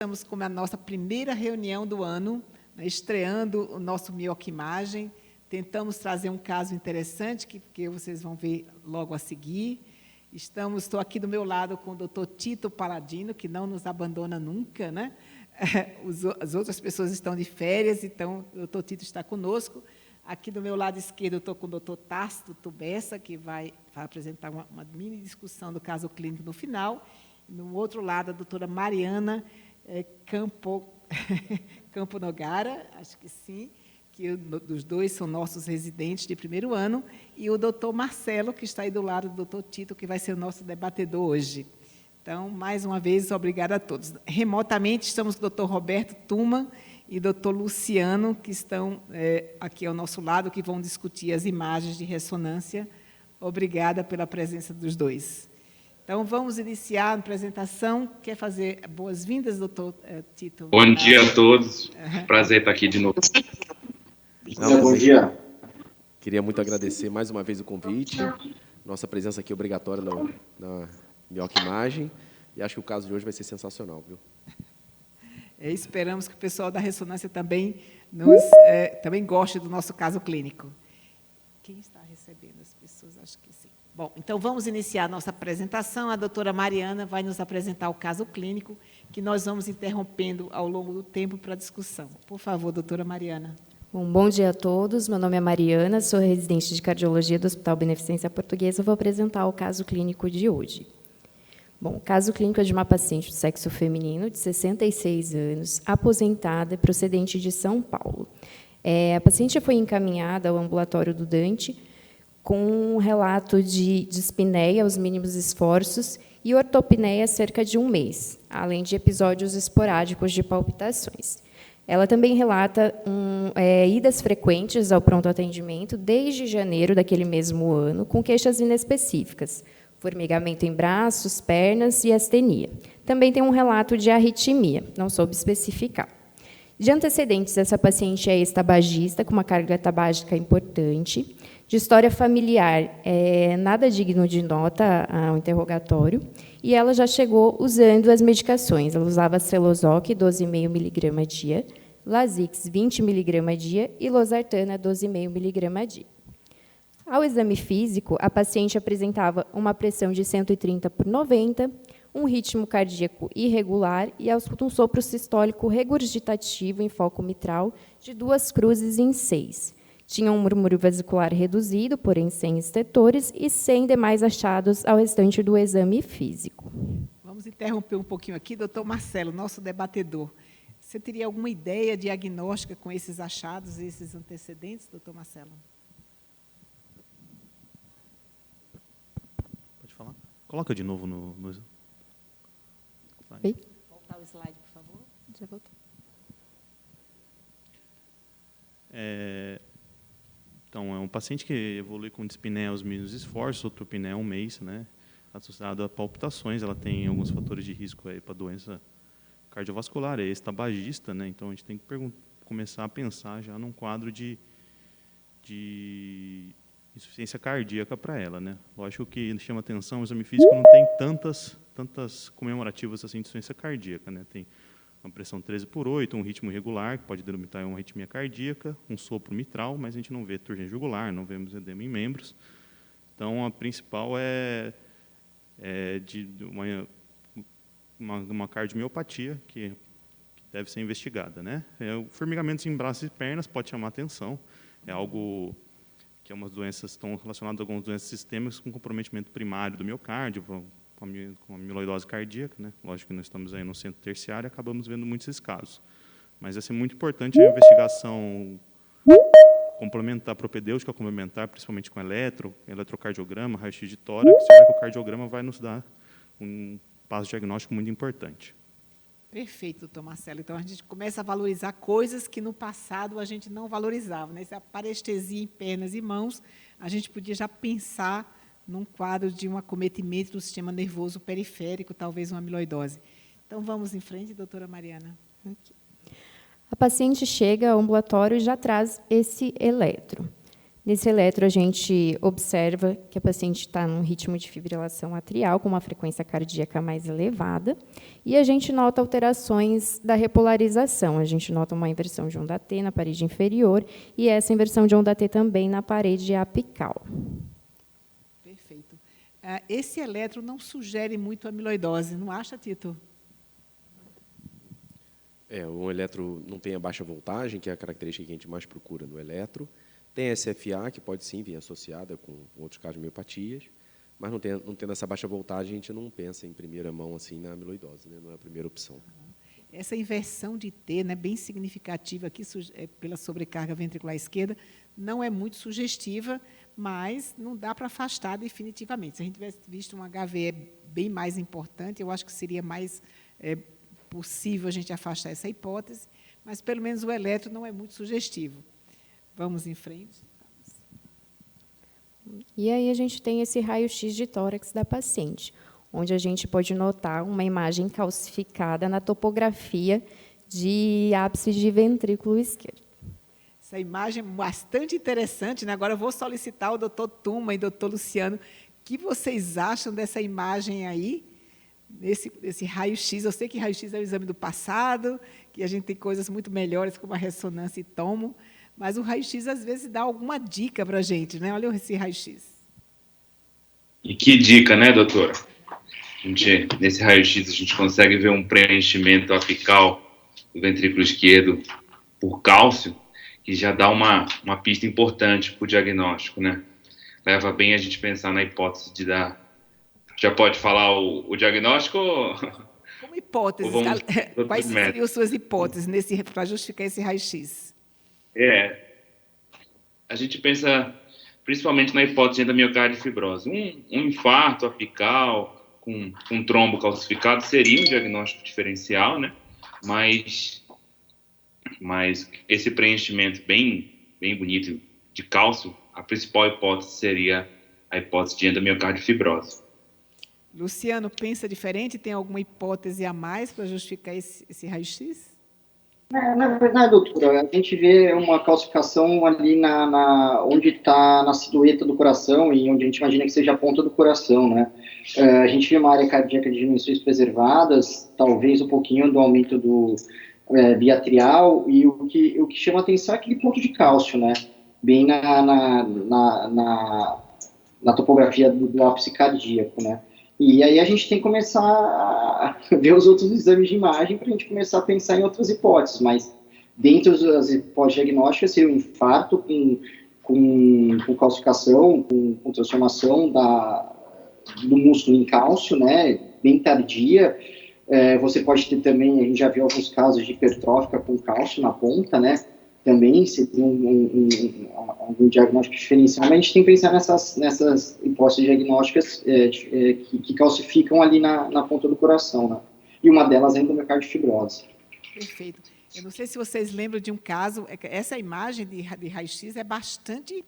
Estamos com a nossa primeira reunião do ano, né, estreando o nosso Mioquimagem. Tentamos trazer um caso interessante, que vocês vão ver logo a seguir. Estou aqui do meu lado com o doutor Tito Paladino, que não nos abandona nunca, né? As outras pessoas estão de férias, então o doutor Tito está conosco. Aqui do meu lado esquerdo, eu estou com o doutor Tácito Tubessa, que vai apresentar uma mini discussão do caso clínico no final. No outro lado, a doutora Mariana Campo Nogara, acho que sim, que os dois são nossos residentes de primeiro ano, e o doutor Marcelo, que está aí do lado do doutor Tito, que vai ser o nosso debatedor hoje. Então, mais uma vez, obrigada a todos. Remotamente, estamos com o doutor Roberto Tuma e o doutor Luciano, que estão aqui ao nosso lado, que vão discutir as imagens de ressonância. Obrigada pela presença dos dois. Então, vamos iniciar a apresentação. Quer fazer boas-vindas, doutor Tito? Bom dia a todos. Prazer estar aqui de novo. Bom dia. Queria muito agradecer mais uma vez o convite. Nossa presença aqui obrigatória na Mioquimagem. E acho que o caso de hoje vai ser sensacional, viu? Esperamos que o pessoal da ressonância também goste do nosso caso clínico. Quem está recebendo as pessoas? Acho que sim. Bom, então vamos iniciar a nossa apresentação. A doutora Mariana vai nos apresentar o caso clínico, que nós vamos interrompendo ao longo do tempo para a discussão. Por favor, doutora Mariana. Bom dia a todos. Meu nome é Mariana, sou residente de cardiologia do Hospital Beneficência Portuguesa. Vou apresentar o caso clínico de hoje. Bom, o caso clínico é de uma paciente de sexo feminino, de 66 anos, aposentada, procedente de São Paulo. A paciente foi encaminhada ao ambulatório do Dante com um relato de dispneia aos mínimos esforços e ortopneia há cerca de um mês, além de episódios esporádicos de palpitações. Ela também relata idas frequentes ao pronto atendimento desde janeiro daquele mesmo ano, com queixas inespecíficas, formigamento em braços, pernas e astenia. Também tem um relato de arritmia, não soube especificar. De antecedentes, essa paciente é ex-tabagista, com uma carga tabágica importante. De história familiar, nada digno de nota ao interrogatório. E ela já chegou usando as medicações. Ela usava Celozoc, 12,5 mg dia, Lasix, 20 mg dia, e Losartana, 12,5 mg dia. Ao exame físico, a paciente apresentava uma pressão de 130/90, um ritmo cardíaco irregular e um sopro sistólico regurgitativo em foco mitral de 2 cruzes em 6. Tinha um murmúrio vesicular reduzido, porém sem estetores, e sem demais achados ao restante do exame físico. Vamos interromper um pouquinho aqui, doutor Marcelo, nosso debatedor. Você teria alguma ideia diagnóstica com esses achados e esses antecedentes, doutor Marcelo? Pode falar? Coloca de novo no slide. Oi? Voltar o slide, por favor. Já voltei. Então, é um paciente que evolui com dispneia aos mínimos esforços, ortopneia há um mês, né, associado a palpitações. Ela tem alguns fatores de risco para doença cardiovascular, é ex-tabagista, né, então a gente tem que começar a pensar já num quadro de insuficiência cardíaca para ela, né. Lógico que chama atenção, o exame físico não tem tantas comemorativas assim de insuficiência cardíaca, né, tem uma pressão 13/8, um ritmo irregular, que pode delimitar uma arritmia cardíaca, um sopro mitral, mas a gente não vê turgência jugular, não vemos edema em membros. Então, a principal é de uma cardiomiopatia que deve ser investigada, né? Formigamentos em braços e pernas pode chamar atenção, é algo que umas doenças estão relacionadas a algumas doenças sistêmicas com comprometimento primário do miocárdio, com a amiloidose cardíaca, né? Lógico que nós estamos aí no centro terciário e acabamos vendo muitos esses casos. Mas vai ser muito importante a investigação complementar, propedêutica complementar, principalmente com eletrocardiograma, raio-x de tórax, e o ecocardiograma vai nos dar um passo diagnóstico muito importante. Perfeito, doutor Marcelo. Então, a gente começa a valorizar coisas que no passado a gente não valorizava, né? Essa parestesia em pernas e mãos, a gente podia já pensar num quadro de um acometimento do sistema nervoso periférico, talvez uma amiloidose. Então, vamos em frente, doutora Mariana. A paciente chega ao ambulatório e já traz esse eletro. Nesse eletro, a gente observa que a paciente está num ritmo de fibrilação atrial, com uma frequência cardíaca mais elevada, e a gente nota alterações da repolarização. A gente nota uma inversão de onda T na parede inferior e essa inversão de onda T também na parede apical. Perfeito. Esse eletro não sugere muito amiloidose, não acha, Tito? O eletro não tem a baixa voltagem, que é a característica que a gente mais procura no eletro. Tem SFA, que pode sim vir associada com outros casos de miopatias, mas não tendo essa baixa voltagem, a gente não pensa em primeira mão assim na amiloidose, né? Não é a primeira opção. Essa inversão de T, né, bem significativa aqui pela sobrecarga ventricular esquerda, não é muito sugestiva, mas não dá para afastar definitivamente. Se a gente tivesse visto um HVE bem mais importante, eu acho que seria mais possível a gente afastar essa hipótese, mas pelo menos o eletro não é muito sugestivo. Vamos em frente. E aí a gente tem esse raio-x de tórax da paciente, onde a gente pode notar uma imagem calcificada na topografia de ápice de ventrículo esquerdo. Essa imagem é bastante interessante, né? Agora eu vou solicitar ao doutor Tuma e doutor Luciano, o que vocês acham dessa imagem aí, esse raio-x? Eu sei que raio-x é o exame do passado, que a gente tem coisas muito melhores, como a ressonância e tomo, mas o raio-x, às vezes, dá alguma dica para a gente, né? Olha esse raio-x. E que dica, né, doutora? Nesse raio-x, a gente consegue ver um preenchimento apical do ventrículo esquerdo por cálcio, que já dá uma pista importante para o diagnóstico, né? Leva bem a gente pensar na hipótese de dar... Já pode falar o diagnóstico? Como hipótese, quais seriam as suas hipóteses para justificar esse raio-x? A gente pensa principalmente na hipótese de endomiocardiofibrose. Um infarto apical com trombo calcificado seria um diagnóstico diferencial, né? Mas esse preenchimento bem bonito de cálcio, a principal hipótese seria a hipótese de endomiocardiofibrose. Luciano, pensa diferente? Tem alguma hipótese a mais para justificar esse raio-x? Na verdade, doutora, a gente vê uma calcificação ali onde está na silhueta do coração e onde a gente imagina que seja a ponta do coração, né? A gente vê uma área cardíaca de dimensões preservadas, talvez um pouquinho do aumento do biatrial, e o que chama atenção é aquele ponto de cálcio, né? Bem na topografia do ápice cardíaco, né? E aí a gente tem que começar a ver os outros exames de imagem para a gente começar a pensar em outras hipóteses, mas dentro das hipóteses diagnósticas seria o infarto com calcificação, com transformação do músculo em cálcio, né, bem tardia. Você pode ter também, a gente já viu alguns casos de hipertrófica com cálcio na ponta, né, também seria um diagnóstico diferencial, mas a gente tem que pensar nessas hipóteses diagnósticas que calcificam ali na ponta do coração, né? E uma delas é a endomiocardiofibrose. Perfeito. Eu não sei se vocês lembram de um caso, essa imagem de raio-x é bastante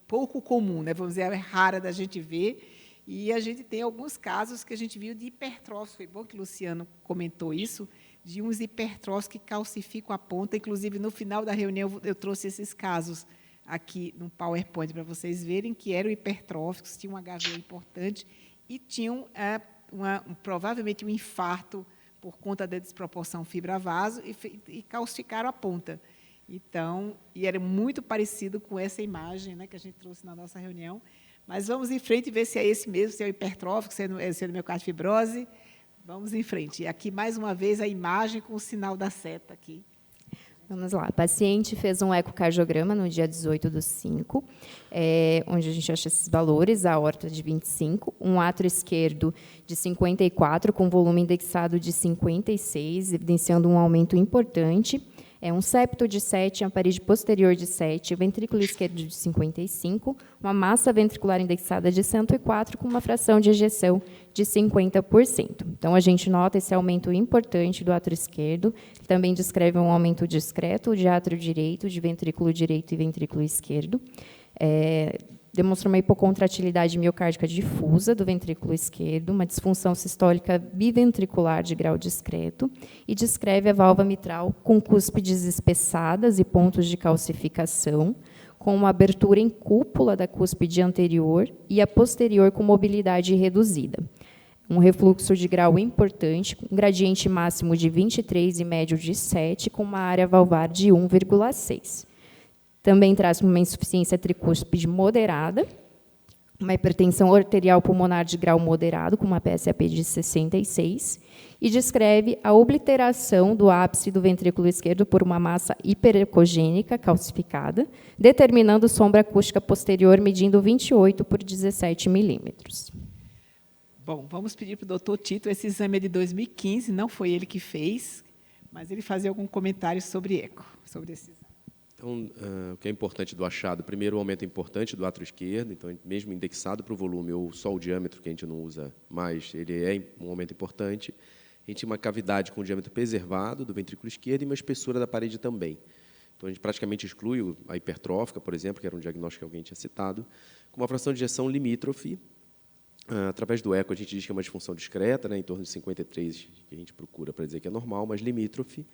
pouco comum, né? Vamos dizer, é rara da gente ver, e a gente tem alguns casos que a gente viu de hipertrófico. Foi bom que o Luciano comentou isso, de uns hipertróficos que calcificam a ponta. Inclusive, no final da reunião, eu trouxe esses casos aqui no PowerPoint para vocês verem, que eram hipertróficos, tinham um HV importante e tinham provavelmente um infarto por conta da desproporção fibra-vaso e calcificaram a ponta. Então, e era muito parecido com essa imagem, né, que a gente trouxe na nossa reunião. Mas vamos em frente e ver se é esse mesmo, se é o hipertrófico, se é o miocardiofibrose. Vamos em frente. E aqui, mais uma vez, a imagem com o sinal da seta aqui. Vamos lá. A paciente fez um ecocardiograma no dia 18/5, onde a gente acha esses valores, a aorta de 25, um átrio esquerdo de 54, com volume indexado de 56, evidenciando um aumento importante. Um septo de 7, a parede posterior de 7, ventrículo esquerdo de 55, uma massa ventricular indexada de 104, com uma fração de ejeção de 50%. Então, a gente nota esse aumento importante do átrio esquerdo, também descreve um aumento discreto de átrio direito, de ventrículo direito e ventrículo esquerdo. Demonstra uma hipocontratilidade miocárdica difusa do ventrículo esquerdo, uma disfunção sistólica biventricular de grau discreto e descreve a válvula mitral com cúspides espessadas e pontos de calcificação, com uma abertura em cúpula da cúspide anterior e a posterior com mobilidade reduzida. Um refluxo de grau importante, um gradiente máximo de 23 e médio de 7, com uma área valvar de 1,6. Também traz uma insuficiência tricúspide moderada, uma hipertensão arterial pulmonar de grau moderado, com uma PSAP de 66, e descreve a obliteração do ápice do ventrículo esquerdo por uma massa hiperecogênica calcificada, determinando sombra acústica posterior medindo 28 por 17 milímetros. Bom, vamos pedir para o doutor Tito, esse exame é de 2015, não foi ele que fez, mas ele fazia algum comentário sobre eco, sobre esse exame. Então, o que é importante do achado? Primeiro, o aumento importante do átrio esquerdo, então, mesmo indexado para o volume ou só o diâmetro, que a gente não usa mais, ele é um aumento importante. A gente tinha uma cavidade com o diâmetro preservado do ventrículo esquerdo e uma espessura da parede também. Então, a gente praticamente exclui a hipertrófica, por exemplo, que era um diagnóstico que alguém tinha citado, com uma fração de ejeção limítrofe. Através do eco, a gente diz que é uma disfunção discreta, né, em torno de 53, que a gente procura para dizer que é normal, mas limítrofe,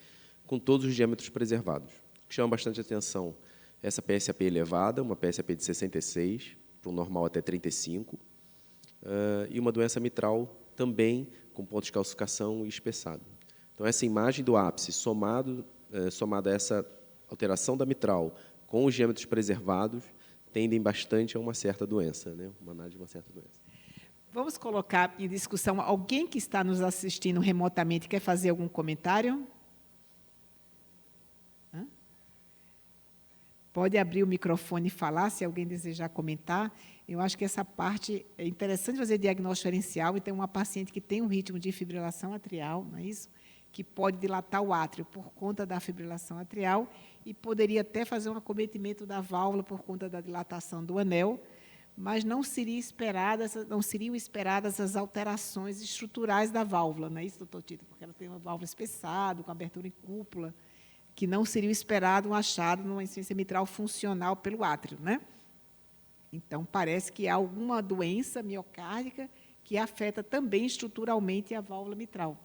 com todos os diâmetros preservados. O que chama bastante atenção é essa PSAP elevada, uma PSAP de 66, para um normal até 35, e uma doença mitral também com ponto de calcificação e espessado. Então, essa imagem do ápice, somada a essa alteração da mitral com os diâmetros preservados, tendem bastante a uma certa doença, né, uma análise de uma certa doença. Vamos colocar em discussão, alguém que está nos assistindo remotamente quer fazer algum comentário? Pode abrir o microfone e falar, se alguém desejar comentar. Eu acho que essa parte é interessante fazer diagnóstico diferencial e tem uma paciente que tem um ritmo de fibrilação atrial, não é isso? Que pode dilatar o átrio por conta da fibrilação atrial e poderia até fazer um acometimento da válvula por conta da dilatação do anel, mas não seriam esperadas as alterações estruturais da válvula, não é isso, doutor Tito? Porque ela tem uma válvula espessada, com abertura em cúpula, que não seria esperado um achado numa insuficiência mitral funcional pelo átrio, né? Então, parece que há alguma doença miocárdica que afeta também estruturalmente a válvula mitral.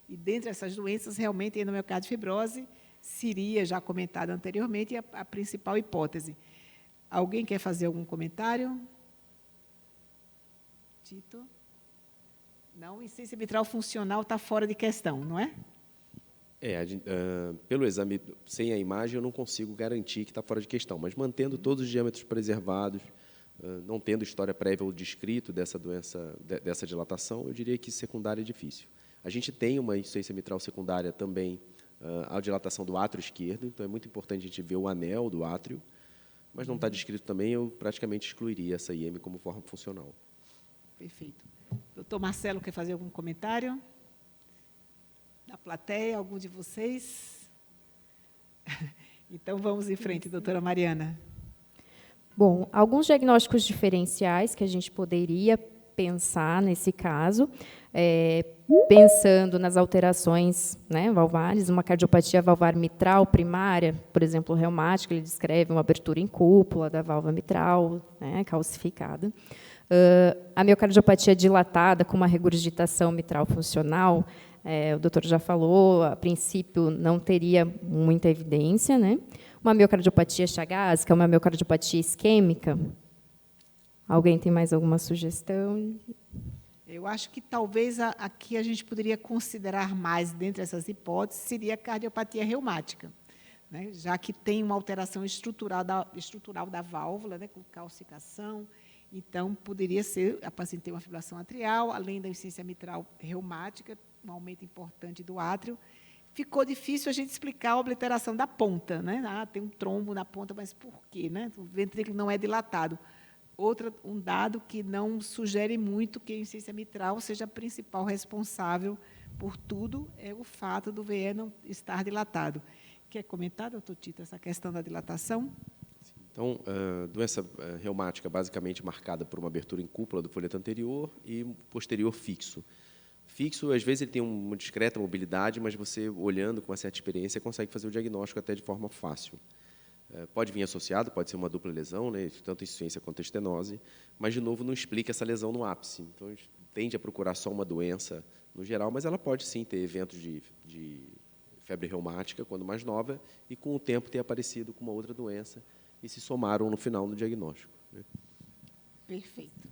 E, dentre essas doenças, realmente, a endomiocardiofibrose seria, já comentada anteriormente, a principal hipótese. Alguém quer fazer algum comentário? Tito? Não, insuficiência mitral funcional está fora de questão, não é? Pelo exame, sem a imagem, eu não consigo garantir que está fora de questão, mas mantendo todos os diâmetros preservados, não tendo história prévia ou descrito dessa doença, dessa dilatação, eu diria que secundária é difícil. A gente tem uma insuficiência mitral secundária também, a dilatação do átrio esquerdo, então é muito importante a gente ver o anel do átrio, mas não está descrito também, eu praticamente excluiria essa IM como forma funcional. Perfeito. Doutor Marcelo, quer fazer algum comentário? Da plateia, algum de vocês? Então, vamos em frente, doutora Mariana. Bom, alguns diagnósticos diferenciais que a gente poderia pensar nesse caso, pensando nas alterações, né, valvares, uma cardiopatia valvar mitral primária, por exemplo, reumática, ele descreve uma abertura em cúpula da válvula mitral, né, calcificada. A miocardiopatia dilatada com uma regurgitação mitral funcional, o doutor já falou, a princípio não teria muita evidência, né? Uma miocardiopatia chagásica, uma miocardiopatia isquêmica. Alguém tem mais alguma sugestão? Eu acho que talvez aqui a gente poderia considerar mais, dentre essas hipóteses, seria a cardiopatia reumática, né? Já que tem uma alteração estrutural da válvula, né, com calcificação. Então, poderia ser, a paciente ter uma fibrilação atrial, além da insuficiência mitral reumática, um aumento importante do átrio. Ficou difícil a gente explicar a obliteração da ponta, né? Tem um trombo na ponta, mas por quê, né? O ventrículo não é dilatado. Um dado que não sugere muito que a insuficiência mitral seja a principal responsável por tudo, é o fato do VE não estar dilatado. Quer comentar, doutor Tito, essa questão da dilatação? Então, doença reumática basicamente marcada por uma abertura em cúpula do folheto anterior e posterior fixo. Fixo, às vezes, ele tem uma discreta mobilidade, mas você, olhando com uma certa experiência, consegue fazer o diagnóstico até de forma fácil. Pode vir associado, pode ser uma dupla lesão, né, tanto insuficiência quanto estenose, mas, de novo, não explica essa lesão no ápice. Então, a gente tende a procurar só uma doença no geral, mas ela pode, sim, ter eventos de febre reumática, quando mais nova, e, com o tempo, ter aparecido com uma outra doença, e se somaram no final do diagnóstico, né? Perfeito.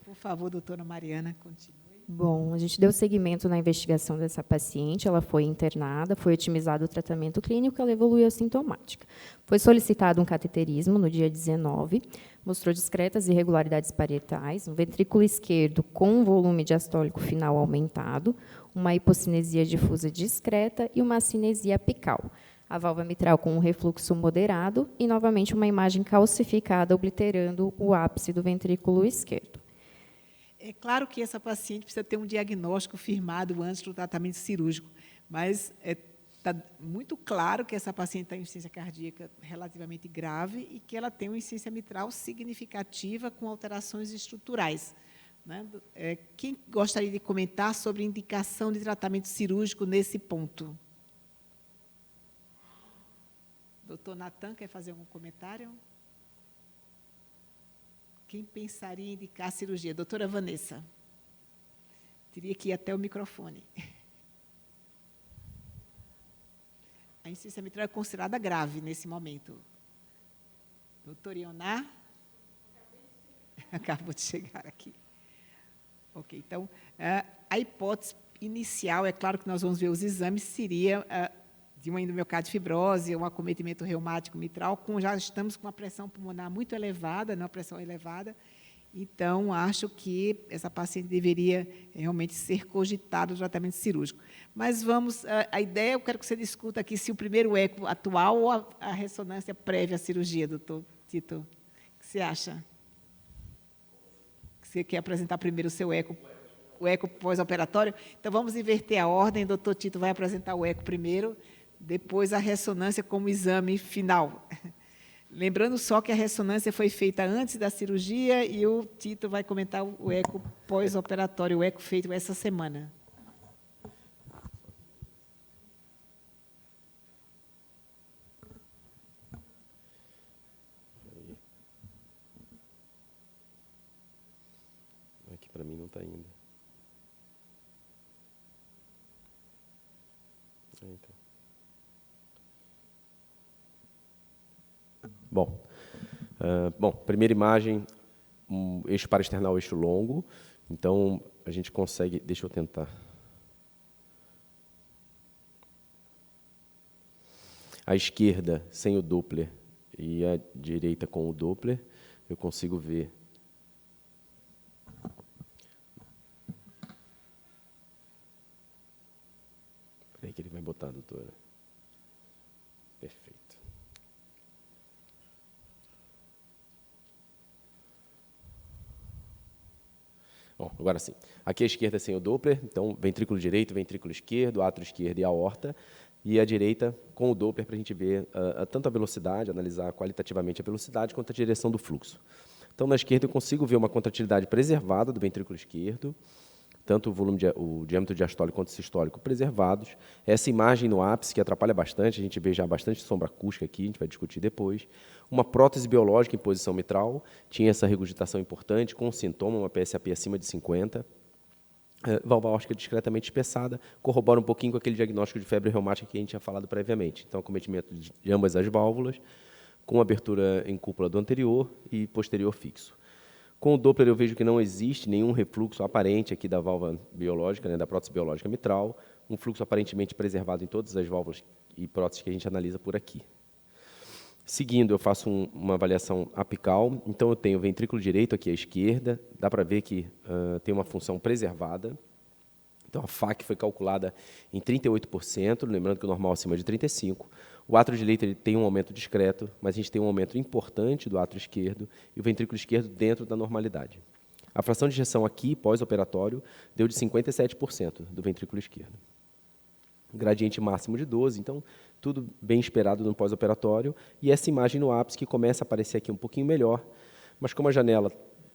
Por favor, doutora Mariana, continue. Bom, a gente deu seguimento na investigação dessa paciente, ela foi internada, foi otimizado o tratamento clínico, ela evoluiu assintomática. Foi solicitado um cateterismo no dia 19, mostrou discretas irregularidades parietais, um ventrículo esquerdo com volume diastólico final aumentado, uma hipocinesia difusa discreta e uma acinesia apical. A válvula mitral com um refluxo moderado e, novamente, uma imagem calcificada obliterando o ápice do ventrículo esquerdo. É claro que essa paciente precisa ter um diagnóstico firmado antes do tratamento cirúrgico, mas está muito claro que essa paciente tem insuficiência cardíaca relativamente grave e que ela tem uma insuficiência mitral significativa com alterações estruturais, né? Quem gostaria de comentar sobre indicação de tratamento cirúrgico nesse ponto? Doutor Natan, quer fazer algum comentário? Quem pensaria em indicar a cirurgia? Doutora Vanessa. Teria que ir até o microfone. A insuficiência mitral é considerada grave nesse momento. Doutor Ioná? Acabou de chegar aqui. Ok, então, a hipótese inicial, é claro que nós vamos ver os exames, seria de uma endomiocardite fibrose, um acometimento reumático mitral, já estamos com uma pressão pulmonar muito elevada, uma pressão elevada, então, acho que essa paciente deveria realmente ser cogitada o tratamento cirúrgico. Mas vamos, a ideia, eu quero que você discuta aqui se o primeiro eco atual ou a ressonância prévia à cirurgia, doutor Tito. O que você acha? Você quer apresentar primeiro o seu eco, o eco pós-operatório? Então, vamos inverter a ordem, doutor Tito vai apresentar o eco primeiro, depois a ressonância como exame final. Lembrando só que a ressonância foi feita antes da cirurgia e o Tito vai comentar o eco pós-operatório, o eco feito essa semana. Aqui para mim não está indo. Então. Bom, primeira imagem, eixo paraesternal, eixo longo. Então, a gente consegue... Deixa eu tentar. A esquerda sem o Doppler e a direita com o Doppler, eu consigo ver... Peraí que ele vai botar, doutora. Perfeito. Bom, agora sim. Aqui a esquerda sem o Doppler, então ventrículo direito, ventrículo esquerdo, átrio esquerdo e aorta. E a direita com o Doppler para a gente ver tanto a velocidade, analisar qualitativamente a velocidade, quanto a direção do fluxo. Então, na esquerda eu consigo ver uma contratilidade preservada do ventrículo esquerdo, tanto o diâmetro diastólico quanto sistólico preservados. Essa imagem no ápice, que atrapalha bastante, a gente vê já bastante sombra acústica aqui, a gente vai discutir depois. Uma prótese biológica em posição mitral, tinha essa regurgitação importante, com sintoma, uma PSAP acima de 50. Válvula aórtica discretamente espessada, corrobora um pouquinho com aquele diagnóstico de febre reumática que a gente tinha falado previamente. Então, acometimento de ambas as válvulas, com abertura em cúpula do anterior e posterior fixo. Com o Doppler, eu vejo que não existe nenhum refluxo aparente aqui da válvula biológica, da prótese biológica mitral, um fluxo aparentemente preservado em todas as válvulas e próteses que a gente analisa por aqui. Seguindo, eu faço uma avaliação apical, então eu tenho o ventrículo direito aqui à esquerda, dá para ver que tem uma função preservada. Então, a FAC foi calculada em 38%, lembrando que o normal acima de 35%. O átrio direito ele tem um aumento discreto, mas a gente tem um aumento importante do átrio esquerdo e o ventrículo esquerdo dentro da normalidade. A fração de ejeção aqui, pós-operatório, deu de 57% do ventrículo esquerdo. Gradiente máximo de 12%, então, tudo bem esperado no pós-operatório. E essa imagem no ápice que começa a aparecer aqui um pouquinho melhor, mas como a janela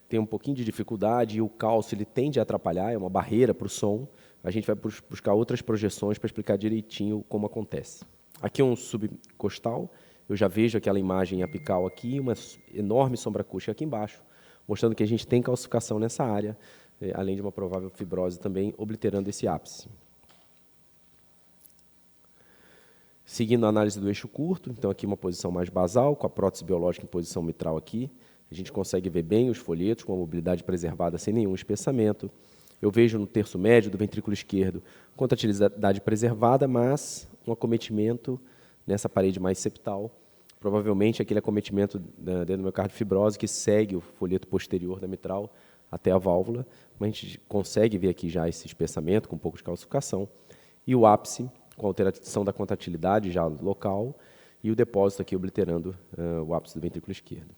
tem um pouquinho de dificuldade e o cálcio ele tende a atrapalhar, é uma barreira para o som, a gente vai buscar outras projeções para explicar direitinho como acontece. Aqui é um subcostal, eu já vejo aquela imagem apical aqui, uma enorme sombra acústica aqui embaixo, mostrando que a gente tem calcificação nessa área, além de uma provável fibrose também, obliterando esse ápice. Seguindo a análise do eixo curto, então aqui uma posição mais basal, com a prótese biológica em posição mitral aqui, a gente consegue ver bem os folhetos com a mobilidade preservada sem nenhum espessamento. Eu vejo no terço médio do ventrículo esquerdo contratilidade preservada, mas um acometimento nessa parede mais septal, provavelmente aquele acometimento dentro do miocárdio fibrose que segue o folheto posterior da mitral até a válvula, mas a gente consegue ver aqui já esse espessamento com um pouco de calcificação, e o ápice com alteração da contratilidade já local, e o depósito aqui obliterando o ápice do ventrículo esquerdo.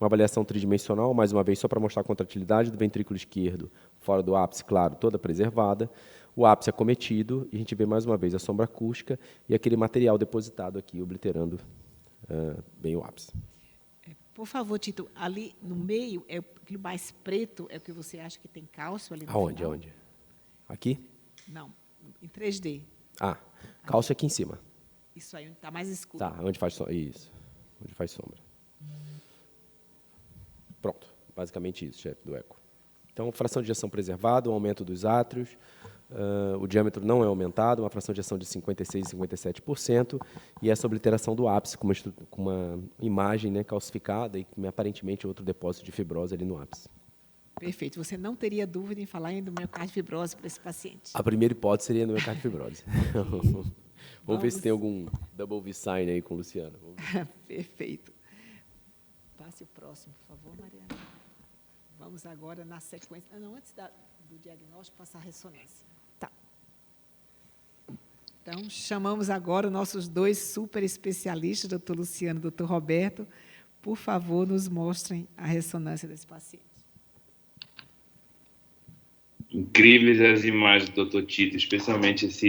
Uma avaliação tridimensional, mais uma vez, só para mostrar a contratilidade do ventrículo esquerdo, fora do ápice, claro, toda preservada, o ápice acometido, e a gente vê mais uma vez a sombra acústica e aquele material depositado aqui, obliterando bem o ápice. Por favor, Tito, ali no meio, aquilo mais preto, é o que você acha que tem cálcio ali no Aonde? final? Aonde? Aqui? Não, em 3D. Cálcio aqui em cima. Isso aí, está mais escuro. Tá, onde faz sombra. Isso, onde faz sombra. Pronto, basicamente isso, chefe do eco. Então, fração de ejeção preservada, um aumento dos átrios, o diâmetro não é aumentado, uma fração de ejeção de 56% e 57%, e essa obliteração do ápice com uma imagem, né, calcificada e aparentemente outro depósito de fibrose ali no ápice. Perfeito. Você não teria dúvida em falar em miocárdio fibrose para esse paciente? A primeira hipótese seria no miocárdio fibrose. Vamos ver se tem algum double V-sign aí com o Luciano. Perfeito. Passe o próximo, por favor, Mariana. Vamos agora na sequência. Não, antes do diagnóstico, passar a ressonância. Tá. Então, chamamos agora nossos dois super especialistas, doutor Luciano e doutor Roberto. Por favor, nos mostrem a ressonância desse paciente. Incríveis as imagens do Dr. Tito, especialmente essa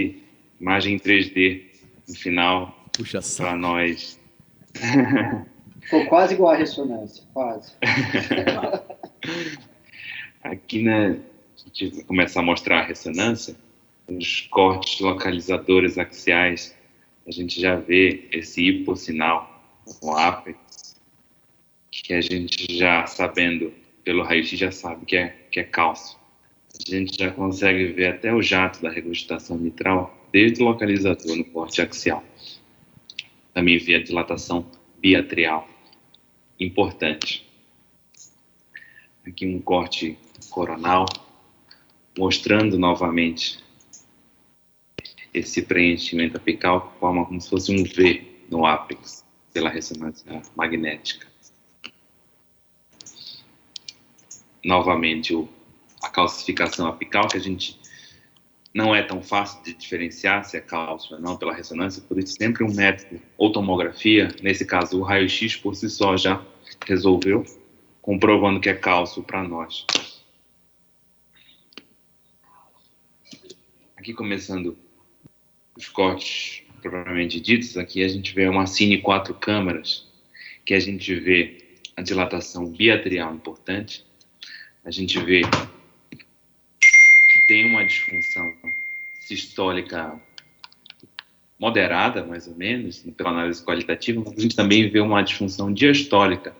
imagem em 3D no final, Puxa para nós. Ficou quase igual a ressonância, quase. Aqui, né, a gente começa a mostrar a ressonância, os cortes localizadores axiais, a gente já vê esse hipossinal, o ápex, que a gente já sabendo, pelo raio-x, já sabe que é cálcio. A gente já consegue ver até o jato da regurgitação mitral, desde o localizador no corte axial. Também vê a dilatação biatrial, importante. Aqui um corte coronal, mostrando novamente esse preenchimento apical, que forma como se fosse um V no ápex, pela ressonância magnética. Novamente, a calcificação apical, que a gente não é tão fácil de diferenciar se é cálcio ou não pela ressonância, por isso sempre um método ou tomografia, nesse caso o raio-x por si só já resolveu, comprovando que é cálcio para nós. Aqui começando os cortes propriamente ditos, aqui a gente vê uma cine 4 câmaras, que a gente vê a dilatação biatrial importante, a gente vê que tem uma disfunção sistólica moderada, mais ou menos, pela análise qualitativa, mas a gente também vê uma disfunção diastólica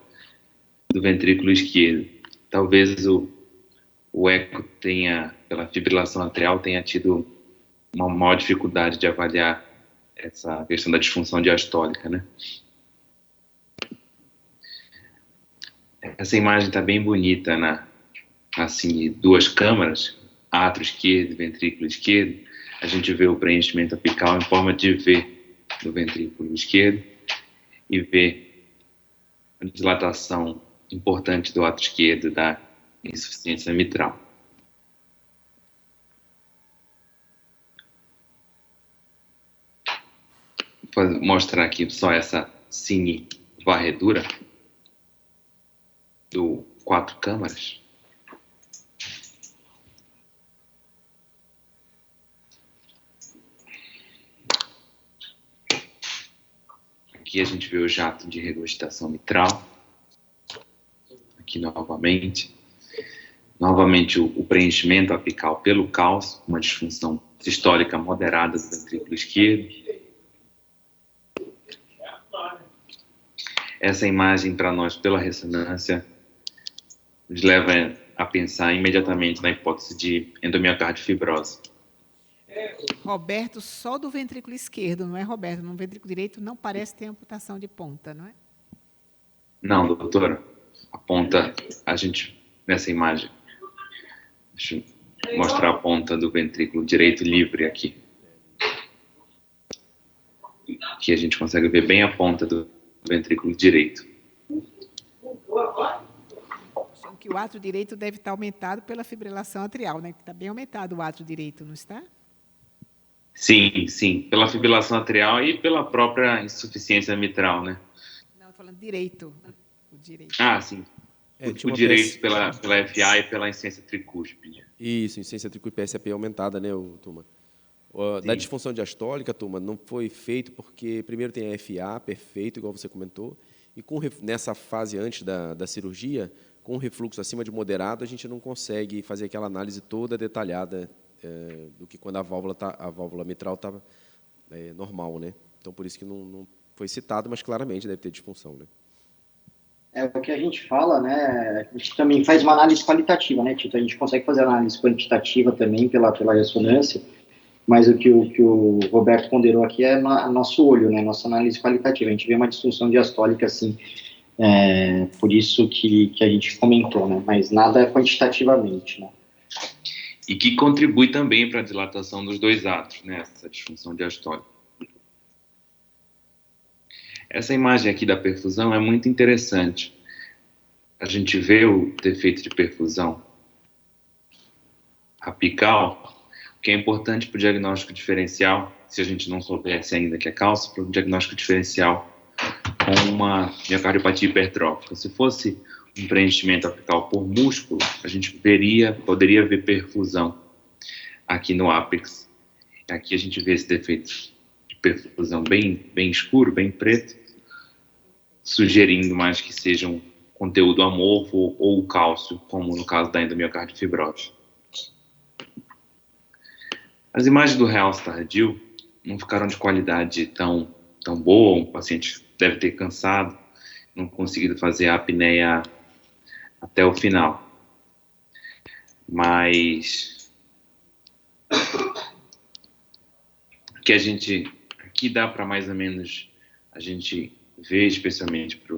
do ventrículo esquerdo. Talvez o eco tenha, pela fibrilação atrial, tenha tido uma maior dificuldade de avaliar essa questão da disfunção diastólica, né? Essa imagem está bem bonita, assim, duas câmaras, átrio esquerdo e ventrículo esquerdo. A gente vê o preenchimento apical em forma de V do ventrículo esquerdo e vê a dilatação importante do átrio esquerdo da insuficiência mitral. Vou mostrar aqui só essa cine varredura do 4 câmaras. Aqui a gente vê o jato de regurgitação mitral. Aqui novamente. Novamente o preenchimento apical pelo cálcio, uma disfunção sistólica moderada do ventrículo esquerdo. Essa imagem para nós pela ressonância nos leva a pensar imediatamente na hipótese de endomiocárdio fibrose. Roberto, só do ventrículo esquerdo, não é, Roberto? No ventrículo direito não parece ter amputação de ponta, não é? Não, doutora. A ponta, a gente, nessa imagem, deixa eu mostrar a ponta do ventrículo direito livre aqui. Que a gente consegue ver bem a ponta do ventrículo direito. Achando que o átrio direito deve estar aumentado pela fibrilação atrial, né? Está bem aumentado o átrio direito, não está? Sim, sim. Pela fibrilação atrial e pela própria insuficiência mitral, né? Não, estou falando direito. O direito. Ah, sim. Tinha O uma direito PS... pela FA e pela insuficiência tricúspide. Isso, insuficiência tricúspide PSAP aumentada, né, turma? Da disfunção diastólica, turma, não foi feito porque, primeiro, tem a FA, perfeito, igual você comentou, e nessa fase antes da cirurgia, com refluxo acima de moderado, a gente não consegue fazer aquela análise toda detalhada do que quando a válvula mitral está normal, né? Então, por isso que não foi citado, mas claramente deve ter disfunção, né? É o que a gente fala, né? A gente também faz uma análise qualitativa, né, Tito? A gente consegue fazer análise quantitativa também pela ressonância, mas o que o Roberto ponderou aqui é nosso olho, né? Nossa análise qualitativa. A gente vê uma disfunção diastólica, assim, por isso que a gente comentou, né? Mas nada quantitativamente, né? E que contribui também para a dilatação dos dois átrios, né? Essa disfunção diastólica. Essa imagem aqui da perfusão é muito interessante. A gente vê o defeito de perfusão apical, que é importante para o diagnóstico diferencial, se a gente não soubesse ainda que é cálcio, para o diagnóstico diferencial com uma miocardiopatia hipertrófica. Se fosse um preenchimento apical por músculo, a gente poderia ver perfusão aqui no ápex. Aqui a gente vê esse defeito de perfusão bem escuro, bem preto, sugerindo mais que seja um conteúdo amorfo ou cálcio, como no caso da endomiocardifibrose. As imagens do realce tardio não ficaram de qualidade tão boa, o paciente deve ter cansado, não conseguido fazer a apneia até o final. Mas que a gente aqui dá para mais ou menos a gente ver, especialmente para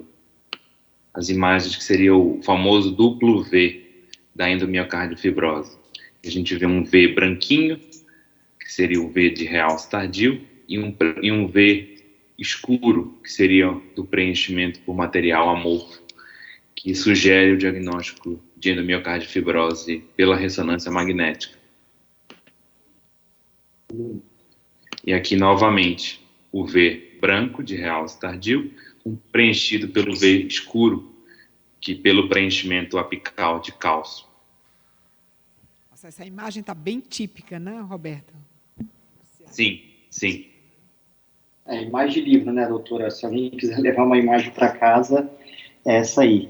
as imagens que seria o famoso duplo V da endomiocardifibrose. A gente vê um V branquinho, que seria o V de realce tardio, e um V escuro, que seria do preenchimento por material amorfo, que sugere o diagnóstico de endomiocardifibrose pela ressonância magnética. E aqui, novamente, o V branco de realce tardio, preenchido pelo V escuro, que pelo preenchimento apical de cálcio. Nossa, essa imagem está bem típica, né, Roberto? Sim, sim. Imagem de livro, né, doutora? Se alguém quiser levar uma imagem para casa, é essa aí,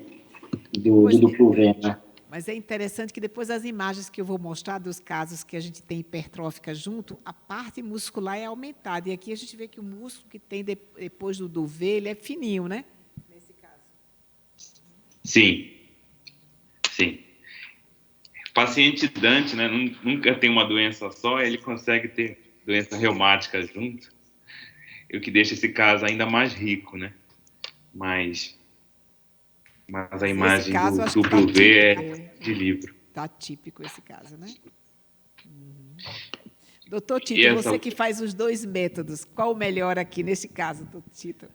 do duplo V, né? Mas é interessante que depois das imagens que eu vou mostrar dos casos que a gente tem hipertrófica junto, a parte muscular é aumentada. E aqui a gente vê que o músculo que tem depois do V, ele é fininho, né? Nesse caso. Sim, sim. Paciente Dante, né, nunca tem uma doença só, ele consegue ter doença reumática junto, o que deixa esse caso ainda mais rico, né? Mas a imagem caso, do duplo V é de livro. Está típico esse caso, né? Uhum. Doutor Tito, você que faz os dois métodos, qual o melhor aqui nesse caso, doutor Tito?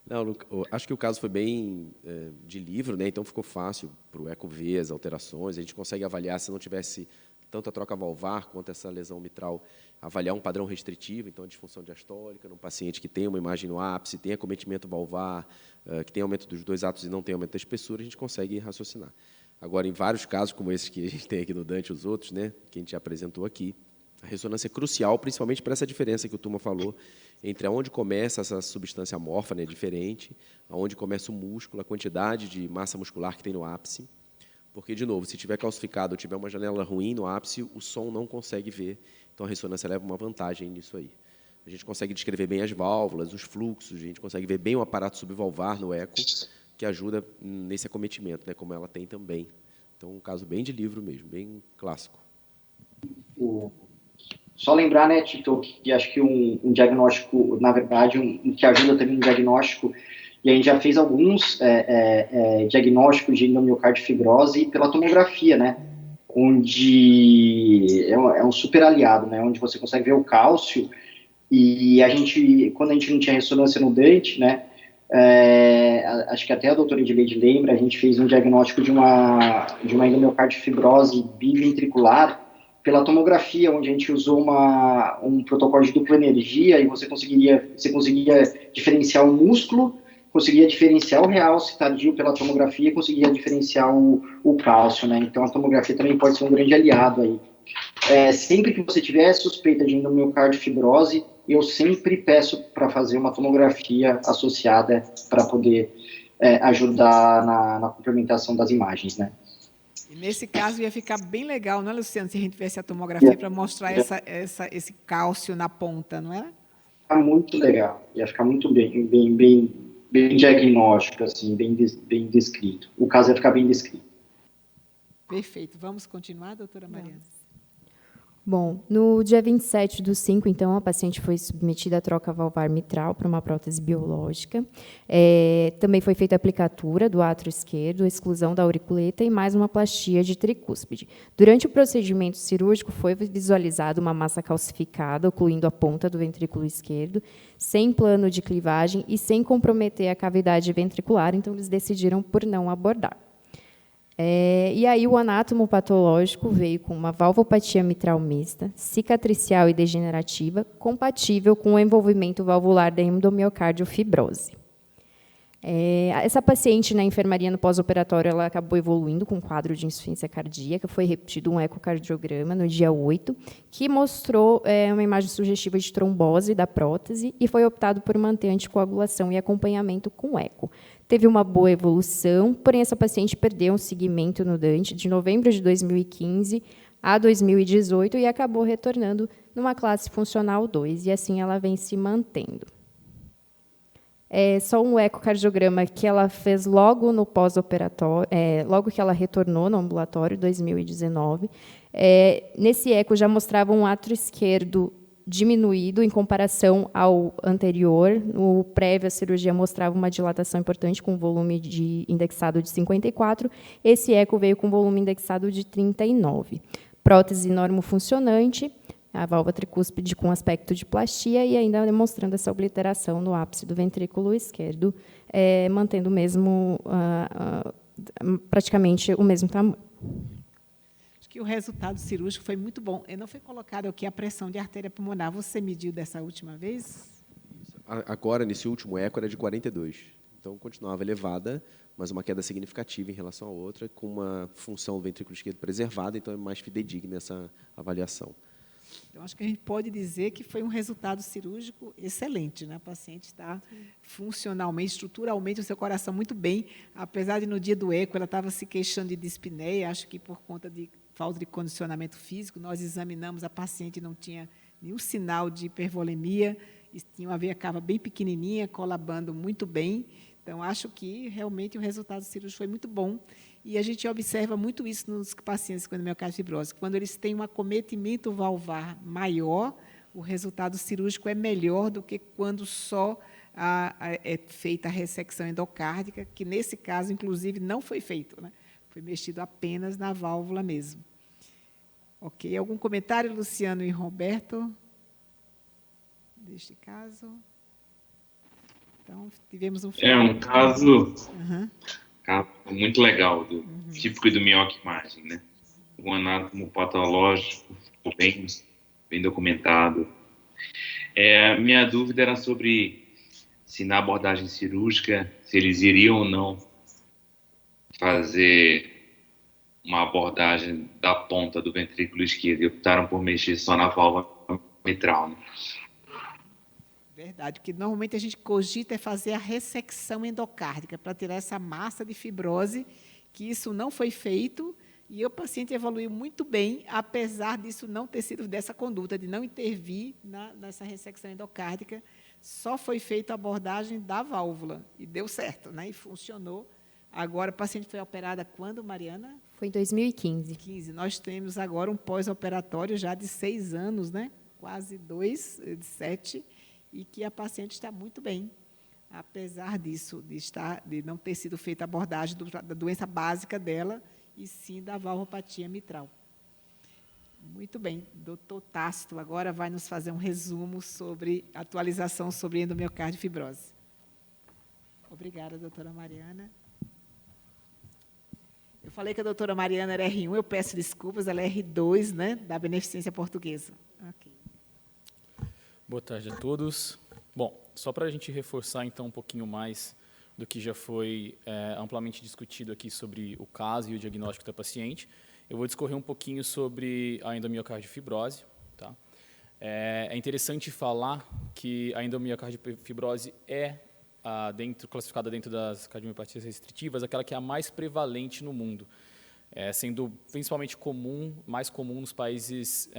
Não, acho que o caso foi bem de livro, né? Então ficou fácil para o eco ver as alterações. A gente consegue avaliar, se não tivesse tanto a troca valvar quanto essa lesão mitral, avaliar um padrão restritivo, então a disfunção diastólica, num paciente que tem uma imagem no ápice, tem acometimento valvar, que tem aumento dos dois átomos e não tem aumento da espessura, a gente consegue raciocinar. Agora, em vários casos, como esses que a gente tem aqui no Dante e os outros, né, que a gente apresentou aqui, a ressonância é crucial, principalmente para essa diferença que o Tuma falou, entre onde começa essa substância amorfa, né, diferente, aonde começa o músculo, a quantidade de massa muscular que tem no ápice, porque, de novo, se tiver calcificado ou tiver uma janela ruim no ápice, o som não consegue ver, então a ressonância leva uma vantagem nisso aí. A gente consegue descrever bem as válvulas, os fluxos, a gente consegue ver bem o aparato subvalvar no eco, que ajuda nesse acometimento, né, como ela tem também. Então, um caso bem de livro mesmo, bem clássico. Só lembrar, né, Tito, que acho que um diagnóstico, na verdade, um que ajuda também no diagnóstico, e a gente já fez alguns diagnósticos de endomiocárdio fibrose pela tomografia, né, onde é um super aliado, né, onde você consegue ver o cálcio, e a gente, quando a gente não tinha ressonância no dente, né, acho que até a doutora Edileide lembra, a gente fez um diagnóstico de uma endomiocárdio fibrose biventricular pela tomografia, onde a gente usou um protocolo de dupla energia e você conseguia diferenciar o músculo, conseguia diferenciar o realce tardio pela tomografia e conseguia diferenciar o cálcio, né? Então a tomografia também pode ser um grande aliado aí. Sempre que você tiver suspeita de endomiocárdio fibrose, eu sempre peço para fazer uma tomografia associada para poder ajudar na complementação das imagens, né? E nesse caso ia ficar bem legal, não é, Luciano, se a gente tivesse a tomografia para mostrar esse cálcio na ponta, não é? Ficar muito legal, ia ficar muito bem diagnóstico, assim, bem descrito. O caso ia ficar bem descrito. Perfeito. Vamos continuar, doutora Mariana? Bom, no dia 27/5, então, a paciente foi submetida à troca valvar mitral para uma prótese biológica. Também foi feita a aplicatura do átrio esquerdo, exclusão da auriculeta e mais uma plastia de tricúspide. Durante o procedimento cirúrgico, foi visualizada uma massa calcificada, ocluindo a ponta do ventrículo esquerdo, sem plano de clivagem e sem comprometer a cavidade ventricular, então eles decidiram por não abordar. E aí o anátomo patológico veio com uma valvopatia mitral mista, cicatricial e degenerativa, compatível com o envolvimento valvular da endomiocardiofibrose. Essa paciente, na enfermaria no pós-operatório, ela acabou evoluindo com um quadro de insuficiência cardíaca, foi repetido um ecocardiograma no dia 8, que mostrou uma imagem sugestiva de trombose da prótese e foi optado por manter anticoagulação e acompanhamento com eco. Teve uma boa evolução, porém essa paciente perdeu um segmento no dente de novembro de 2015 a 2018 e acabou retornando numa classe funcional 2, e assim ela vem se mantendo. Só um ecocardiograma que ela fez logo no pós-operatório, logo que ela retornou no ambulatório, 2019. Nesse eco já mostrava um átrio esquerdo diminuído em comparação ao anterior. No prévio, a cirurgia mostrava uma dilatação importante com volume indexado de 54. Esse eco veio com volume indexado de 39. Prótese normofuncionante, a válvula tricúspide com aspecto de plastia e ainda demonstrando essa obliteração no ápice do ventrículo esquerdo, mantendo o mesmo, praticamente o mesmo tamanho. Acho que o resultado cirúrgico foi muito bom. E não foi colocado aqui a pressão de artéria pulmonar. Você mediu dessa última vez? Agora, nesse último eco, era de 42. Então, continuava elevada, mas uma queda significativa em relação à outra, com uma função do ventrículo esquerdo preservada, então é mais fidedigna essa avaliação. Então, acho que a gente pode dizer que foi um resultado cirúrgico excelente, né? A paciente está funcionalmente, estruturalmente, o seu coração muito bem, apesar de no dia do eco ela estava se queixando de dispneia, acho que por conta de falta de condicionamento físico. Nós examinamos a paciente, não tinha nenhum sinal de hipervolemia, tinha uma veia cava bem pequenininha, colabando muito bem. Então, acho que realmente o resultado cirúrgico foi muito bom. E a gente observa muito isso nos pacientes com endomiocárdio fibrose. Quando eles têm um acometimento valvar maior, o resultado cirúrgico é melhor do que quando só é feita a ressecção endocárdica, que nesse caso, inclusive, não foi feito, né? Foi mexido apenas na válvula mesmo. Ok. Algum comentário, Luciano e Roberto, deste caso? Então, tivemos um... um caso... muito legal, típico do mioc-imagem, né? O anátomo patológico ficou bem documentado. Minha dúvida era sobre se na abordagem cirúrgica, se eles iriam ou não fazer uma abordagem da ponta do ventrículo esquerdo e optaram por mexer só na válvula mitral, né? Verdade, porque normalmente a gente cogita fazer a ressecção endocárdica para tirar essa massa de fibrose, que isso não foi feito, e o paciente evoluiu muito bem, apesar disso não ter sido dessa conduta, de não intervir nessa ressecção endocárdica, só foi feita a abordagem da válvula, e deu certo, né? E funcionou. Agora, a paciente foi operada quando, Mariana? Foi em 2015. 15. Nós temos agora um pós-operatório já de 6 anos, né? quase 2, de 7, e que a paciente está muito bem, apesar disso, de não ter sido feita a abordagem da doença básica dela, e sim da valvopatia mitral. Muito bem, doutor Tácito agora vai nos fazer um resumo sobre atualização sobre endomiocárdio e fibrose. Obrigada, doutora Mariana. Eu falei que a doutora Mariana era R1, eu peço desculpas, ela é R2, né, da Beneficência Portuguesa. Okay. Boa tarde a todos. Bom, só para a gente reforçar, então, um pouquinho mais do que já foi amplamente discutido aqui sobre o caso e o diagnóstico da paciente, eu vou discorrer um pouquinho sobre a endomiocardiofibrose. Tá? É interessante falar que a endomiocardiofibrose é classificada dentro das cardiomiopatias restritivas, aquela que é a mais prevalente no mundo, sendo principalmente mais comum nos países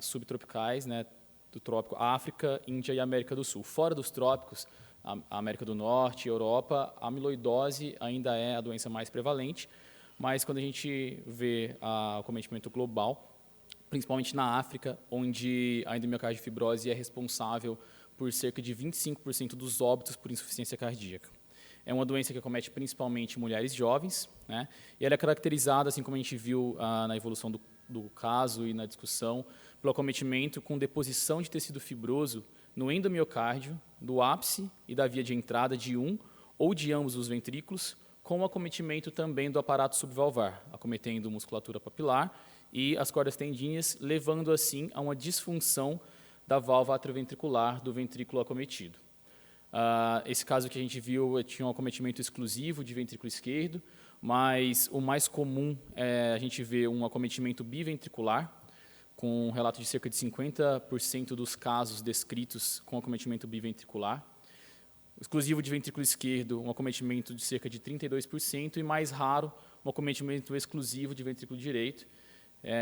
subtropicais, né, do trópico África, Índia e América do Sul. Fora dos trópicos, a América do Norte, Europa, a amiloidose ainda é a doença mais prevalente, mas quando a gente vê o acometimento global, principalmente na África, onde a endomiocardiofibrose é responsável por cerca de 25% dos óbitos por insuficiência cardíaca. É uma doença que acomete principalmente mulheres jovens, né? E ela é caracterizada, assim como a gente viu na evolução do caso e na discussão, pelo acometimento com deposição de tecido fibroso no endomiocárdio, do ápice e da via de entrada de um ou de ambos os ventrículos, com o acometimento também do aparato subvalvar, acometendo musculatura papilar e as cordas tendíneas, levando assim a uma disfunção da válvula atrioventricular do ventrículo acometido. Esse caso que a gente viu tinha um acometimento exclusivo de ventrículo esquerdo, mas o mais comum é a gente ver um acometimento biventricular, com um relato de cerca de 50% dos casos descritos com acometimento biventricular. Exclusivo de ventrículo esquerdo, um acometimento de cerca de 32%, e mais raro, um acometimento exclusivo de ventrículo direito,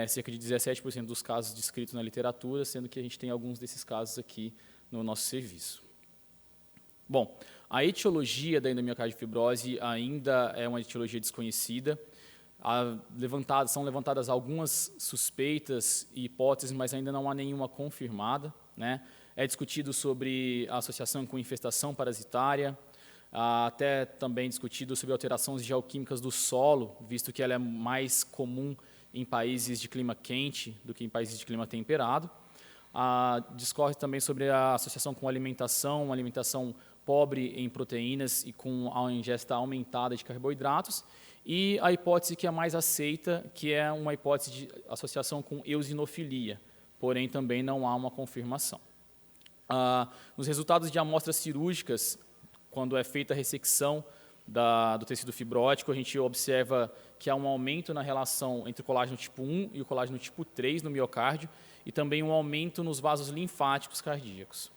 cerca de 17% dos casos descritos na literatura, sendo que a gente tem alguns desses casos aqui no nosso serviço. Bom, a etiologia da endomiocardiofibrose ainda é uma etiologia desconhecida. São levantadas algumas suspeitas e hipóteses, mas ainda não há nenhuma confirmada, né? É discutido sobre a associação com infestação parasitária, até também discutido sobre alterações geoquímicas do solo, visto que ela é mais comum em países de clima quente do que em países de clima temperado. Discorre também sobre a associação com alimentação, uma alimentação pobre em proteínas e com a ingesta aumentada de carboidratos, e a hipótese que é mais aceita, que é uma hipótese de associação com eosinofilia, porém também não há uma confirmação. Nos resultados de amostras cirúrgicas, quando é feita a ressecção do tecido fibrótico, a gente observa que há um aumento na relação entre o colágeno tipo 1 e o colágeno tipo 3 no miocárdio, e também um aumento nos vasos linfáticos cardíacos.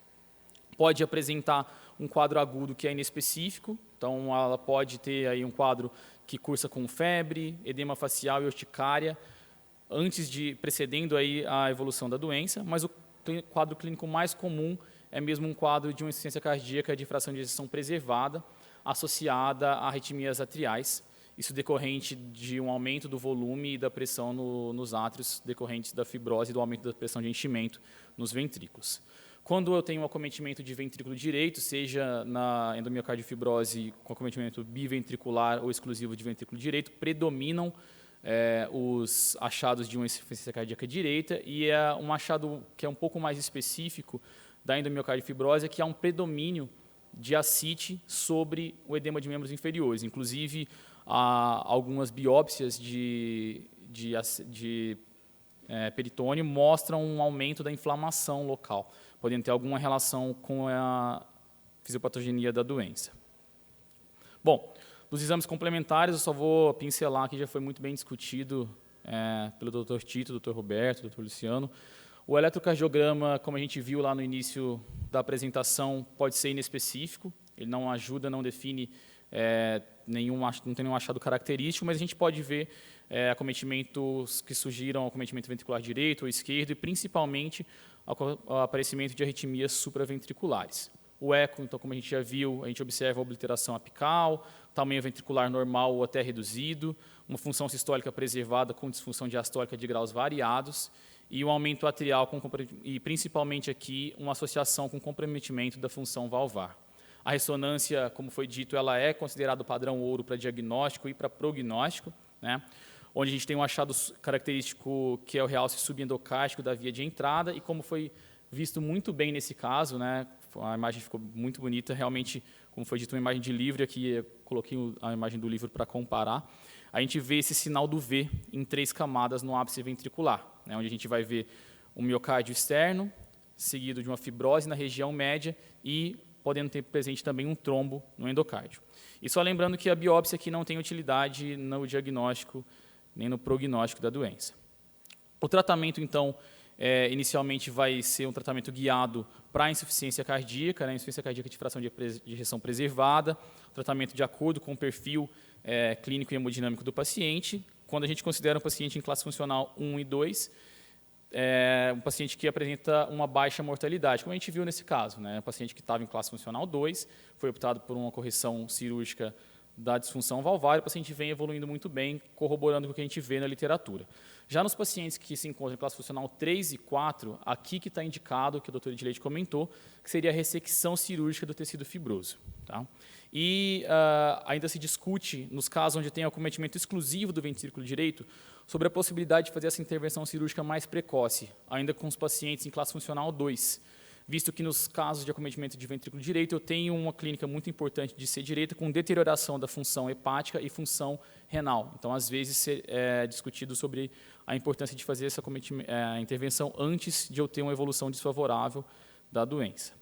Pode apresentar um quadro agudo que é inespecífico, então ela pode ter aí um quadro que cursa com febre, edema facial e urticária, precedendo aí a evolução da doença, mas o quadro clínico mais comum é mesmo um quadro de uma insuficiência cardíaca de fração de ejeção preservada, associada a arritmias atriais, isso decorrente de um aumento do volume e da pressão nos átrios, decorrentes da fibrose e do aumento da pressão de enchimento nos ventrículos. Quando eu tenho um acometimento de ventrículo direito, seja na endomiocardiofibrose com acometimento biventricular ou exclusivo de ventrículo direito, predominam os achados de uma insuficiência cardíaca direita, e um achado que é um pouco mais específico da endomiocardiofibrose é que há um predomínio de ascite sobre o edema de membros inferiores. Inclusive, algumas biópsias de peritônio mostram um aumento da inflamação local, podendo ter alguma relação com a fisiopatogenia da doença. Bom, dos exames complementares, eu só vou pincelar, que já foi muito bem discutido pelo Dr. Tito, Dr. Roberto, Dr. Luciano. O eletrocardiograma, como a gente viu lá no início da apresentação, pode ser inespecífico, ele não ajuda, não define não tem nenhum achado característico, mas a gente pode ver acometimentos que sugiram acometimento ventricular direito ou esquerdo, e principalmente o aparecimento de arritmias supraventriculares. O eco, então, como a gente já viu, a gente observa a obliteração apical, tamanho ventricular normal ou até reduzido, uma função sistólica preservada com disfunção diastólica de graus variados, e um aumento atrial, e principalmente aqui uma associação com comprometimento da função valvar. A ressonância, como foi dito, ela é considerada o padrão ouro para diagnóstico e para prognóstico, né? Onde a gente tem um achado característico que é o realce subendocárdico da via de entrada, e como foi visto muito bem nesse caso, né? A imagem ficou muito bonita, realmente, como foi dito, uma imagem de livro, aqui eu coloquei a imagem do livro para comparar. A gente vê esse sinal do V em 3 camadas no ápice ventricular, né, onde a gente vai ver um miocárdio externo, seguido de uma fibrose na região média e podendo ter presente também um trombo no endocárdio. E só lembrando que a biópsia aqui não tem utilidade no diagnóstico nem no prognóstico da doença. O tratamento, então, inicialmente vai ser um tratamento guiado para a insuficiência cardíaca, né, insuficiência cardíaca de fração de ejeção preservada, tratamento de acordo com o perfil clínico e hemodinâmico do paciente. Quando a gente considera um paciente em classe funcional 1 e 2, um paciente que apresenta uma baixa mortalidade, como a gente viu nesse caso, né, um paciente que estava em classe funcional 2, foi optado por uma correção cirúrgica da disfunção valvar, o paciente vem evoluindo muito bem, corroborando com o que a gente vê na literatura. Já nos pacientes que se encontram em classe funcional 3 e 4, aqui que está indicado, que o Dr. Edileide comentou, que seria a ressecção cirúrgica do tecido fibroso. Tá? E ainda se discute, nos casos onde tem acometimento exclusivo do ventrículo direito, sobre a possibilidade de fazer essa intervenção cirúrgica mais precoce, ainda com os pacientes em classe funcional 2, visto que nos casos de acometimento de ventrículo direito eu tenho uma clínica muito importante de C direita com deterioração da função hepática e função renal. Então, às vezes, é discutido sobre a importância de fazer essa intervenção antes de eu ter uma evolução desfavorável da doença.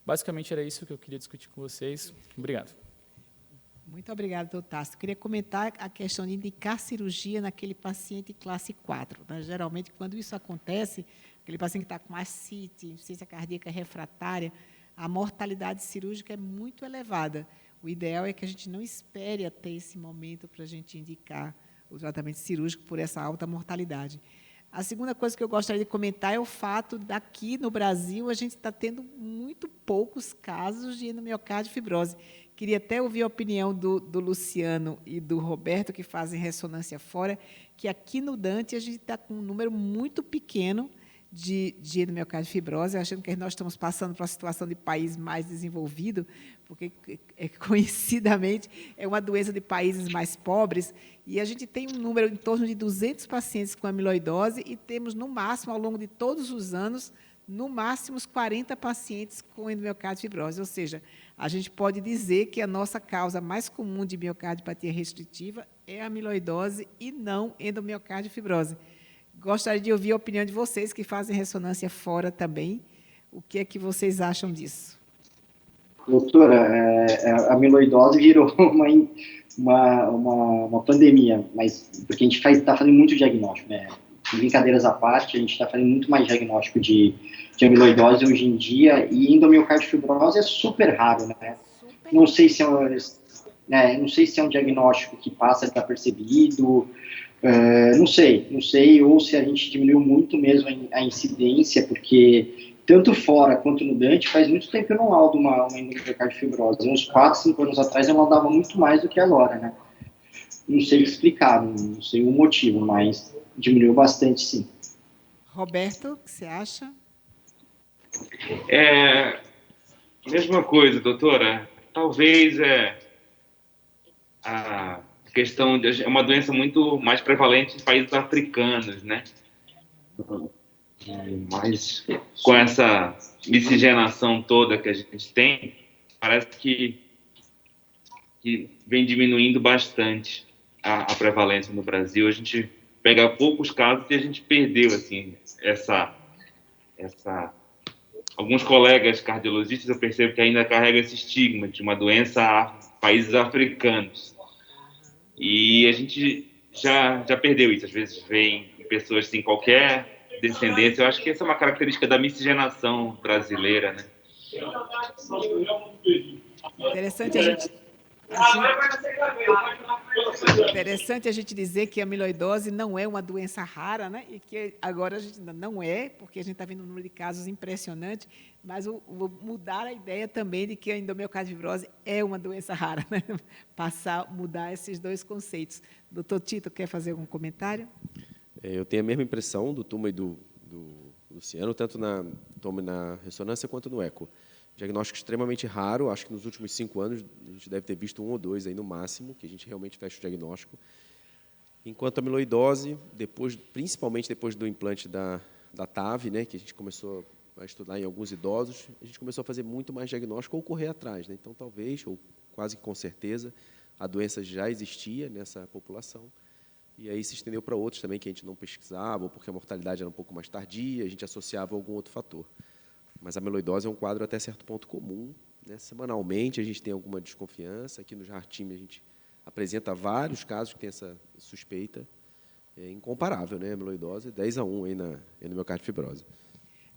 Basicamente, era isso que eu queria discutir com vocês. Obrigado. Muito obrigada, doutor Tássio. Queria comentar a questão de indicar cirurgia naquele paciente classe 4. Né? Geralmente, quando isso acontece, aquele paciente que está com ascite, insuficiência cardíaca refratária, a mortalidade cirúrgica é muito elevada. O ideal é que a gente não espere até esse momento para a gente indicar o tratamento cirúrgico por essa alta mortalidade. A segunda coisa que eu gostaria de comentar é o fato daqui no Brasil a gente está tendo muito poucos casos de endomiocárdio fibrose. Queria até ouvir a opinião do Luciano e do Roberto, que fazem ressonância fora, que aqui no Dante a gente está com um número muito pequeno de endomiocárdio fibrose, achando que nós estamos passando para uma situação de país mais desenvolvido, porque, conhecidamente, é uma doença de países mais pobres, e a gente tem um número em torno de 200 pacientes com amiloidose e temos, no máximo, ao longo de todos os anos, no máximo, 40 pacientes com endomiocárdio fibrose, ou seja, a gente pode dizer que a nossa causa mais comum de miocardiopatia restritiva é a amiloidose e não endomiocárdio fibrose. Gostaria de ouvir a opinião de vocês que fazem ressonância fora também. O que é que vocês acham disso? Doutora, a amiloidose virou uma pandemia, mas porque a gente está fazendo muito diagnóstico, né? Brincadeiras à parte, a gente está fazendo muito mais diagnóstico de amiloidose hoje em dia, e endomiocárdio fibrose é super raro, né? Não sei se é um diagnóstico que passa desapercebido. Não sei, ou se a gente diminuiu muito mesmo a incidência, porque tanto fora quanto no Dante, faz muito tempo que eu não laudo uma endomiocárdio fibrose. Uns 4, 5 anos atrás eu laudava muito mais do que agora, né? Não sei explicar, não sei o motivo, mas diminuiu bastante, sim. Roberto, o que você acha? Mesma coisa, doutora. Talvez a questão é uma doença muito mais prevalente em países africanos, né? Mas com essa miscigenação toda que a gente tem, parece que vem diminuindo bastante a prevalência no Brasil. A gente pega poucos casos e a gente perdeu assim alguns colegas cardiologistas, eu percebo que ainda carrega esse estigma de uma doença a países africanos. E a gente já perdeu isso. Às vezes vem pessoas sem qualquer descendência. Eu acho que essa é uma característica da miscigenação brasileira, né? Interessante a gente dizer que a amiloidose não é uma doença rara, né? E que agora a gente ainda não é, porque a gente está vendo um número de casos impressionante, mas mudar a ideia também de que a endomiocárdio fibrose é uma doença rara, né? Mudar esses dois conceitos. Doutor Tito, quer fazer algum comentário? Eu tenho a mesma impressão do Tuma e do Luciano, tanto na ressonância quanto no eco. Diagnóstico extremamente raro, acho que nos últimos 5 anos a gente deve ter visto 1 ou 2 aí no máximo, que a gente realmente fecha o diagnóstico. Enquanto a amiloidose, principalmente depois do implante da TAV, né, que a gente começou a estudar em alguns idosos, a gente começou a fazer muito mais diagnóstico ou correr atrás, né? Então, talvez, ou quase com certeza, a doença já existia nessa população, e aí se estendeu para outros também que a gente não pesquisava, ou porque a mortalidade era um pouco mais tardia, a gente associava a algum outro fator. Mas a amiloidose é um quadro até certo ponto comum, né? Semanalmente a gente tem alguma desconfiança, aqui no JAR Time a gente apresenta vários casos que tem essa suspeita, é incomparável, né? A amiloidose, 10-1 aí na endomiocardiofibrose.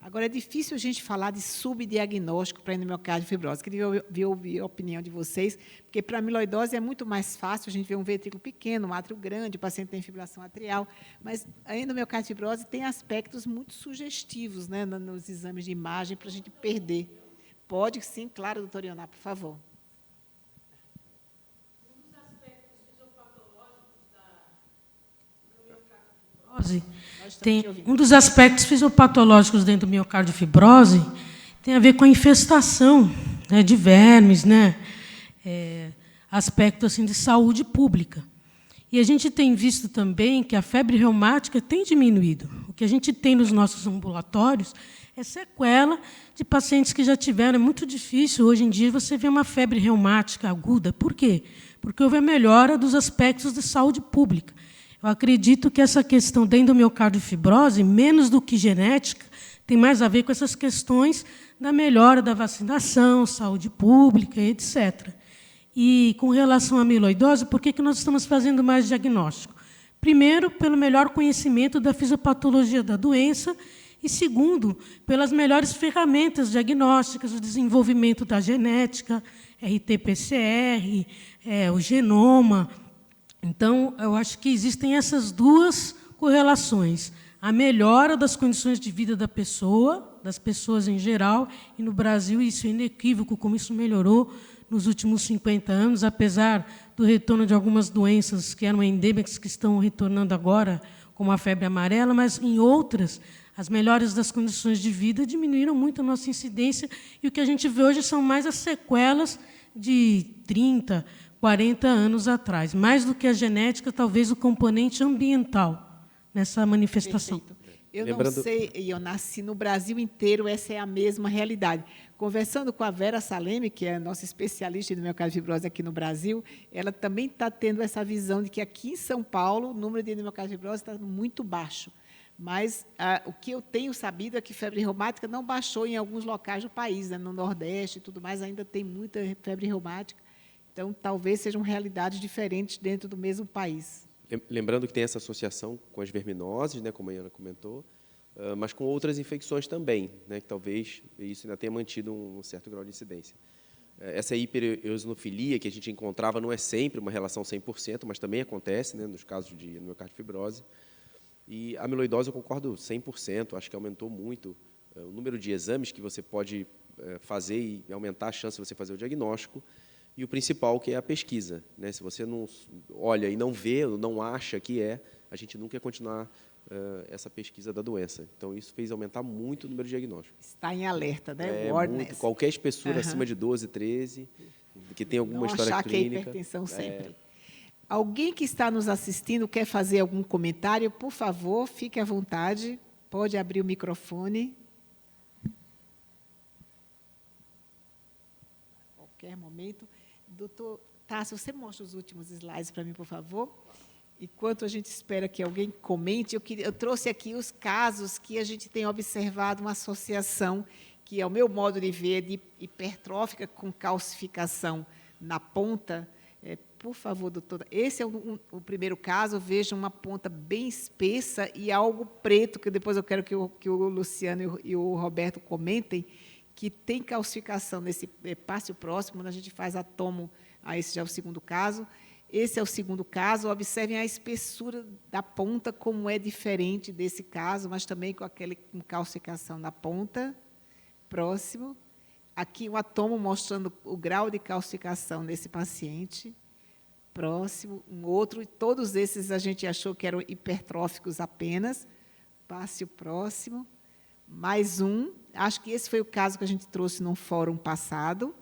Agora, é difícil a gente falar de subdiagnóstico para endomiocardiofibrose. Queria ouvir a opinião de vocês, porque para a amiloidose é muito mais fácil a gente ver um ventrículo pequeno, um átrio grande, o paciente tem fibrilação atrial, mas a endomiocardiofibrose tem aspectos muito sugestivos, né, nos exames de imagem para a gente perder. Pode, sim, claro, doutora Ioná, por favor. Um dos aspectos fisiopatológicos dentro do miocardiofibrose tem a ver com a infestação, né, de vermes, né, aspecto assim, de saúde pública. E a gente tem visto também que a febre reumática tem diminuído. O que a gente tem nos nossos ambulatórios é sequela de pacientes que já tiveram. É muito difícil, hoje em dia, você ver uma febre reumática aguda. Por quê? Porque houve a melhora dos aspectos de saúde pública. Eu acredito que essa questão da endomiocardiofibrose, menos do que genética, tem mais a ver com essas questões da melhora da vacinação, saúde pública, etc. E, com relação à amiloidose, por que nós estamos fazendo mais diagnóstico? Primeiro, pelo melhor conhecimento da fisiopatologia da doença, e, segundo, pelas melhores ferramentas diagnósticas, o desenvolvimento da genética, RT-PCR, o genoma. Então, eu acho que existem essas duas correlações. A melhora das condições de vida da pessoa, das pessoas em geral, e no Brasil isso é inequívoco, como isso melhorou nos últimos 50 anos, apesar do retorno de algumas doenças que eram endêmicas, que estão retornando agora, como a febre amarela, mas em outras, as melhores das condições de vida diminuíram muito a nossa incidência, e o que a gente vê hoje são mais as sequelas de 30, 40 anos atrás. Mais do que a genética, talvez o componente ambiental nessa manifestação. Perfeito. Eu não sei, Ioná, se no Brasil inteiro essa é a mesma realidade. Conversando com a Vera Saleme, que é a nossa especialista em endomiocardiofibrose aqui no Brasil, ela também está tendo essa visão de que aqui em São Paulo o número de endomiocardiofibrose está muito baixo. Mas o que eu tenho sabido é que febre reumática não baixou em alguns locais do país, né, no Nordeste e tudo mais, ainda tem muita febre reumática. Então, talvez sejam realidades diferentes dentro do mesmo país. Lembrando que tem essa associação com as verminoses, né, como a Ana comentou, mas com outras infecções também, né, que talvez isso ainda tenha mantido um certo grau de incidência. Essa hipereosinofilia que a gente encontrava não é sempre uma relação 100%, mas também acontece, né, nos casos de endomiocardiofibrose. E a amiloidose, eu concordo 100%, acho que aumentou muito o número de exames que você pode fazer e aumentar a chance de você fazer o diagnóstico. E o principal, que é a pesquisa, né? Se você não olha e não vê, não acha que a gente nunca ia continuar essa pesquisa da doença. Então, isso fez aumentar muito o número de diagnósticos. Está em alerta, né? Muito, qualquer espessura acima de 12, 13, que tem alguma história clínica. Não achar que é hipertensão sempre. Alguém que está nos assistindo quer fazer algum comentário? Por favor, fique à vontade. Pode abrir o microfone. A qualquer momento. Doutor Tássio, você mostra os últimos slides para mim, por favor? Enquanto a gente espera que alguém comente, eu trouxe aqui os casos que a gente tem observado uma associação, que é o meu modo de ver, de hipertrófica com calcificação na ponta. Por favor, doutora, esse é o primeiro caso. Veja uma ponta bem espessa e algo preto, que depois eu quero que o Luciano e o Roberto comentem, que tem calcificação nesse párcio próximo, quando a gente faz atomo, esse já é o segundo caso. Esse é o segundo caso. Observem a espessura da ponta, como é diferente desse caso, mas também com calcificação na ponta. Próximo. Aqui um atomo mostrando o grau de calcificação nesse paciente. Próximo, um outro. Todos esses a gente achou que eram hipertróficos apenas. Passe o próximo. Mais um. Acho que esse foi o caso que a gente trouxe num fórum passado.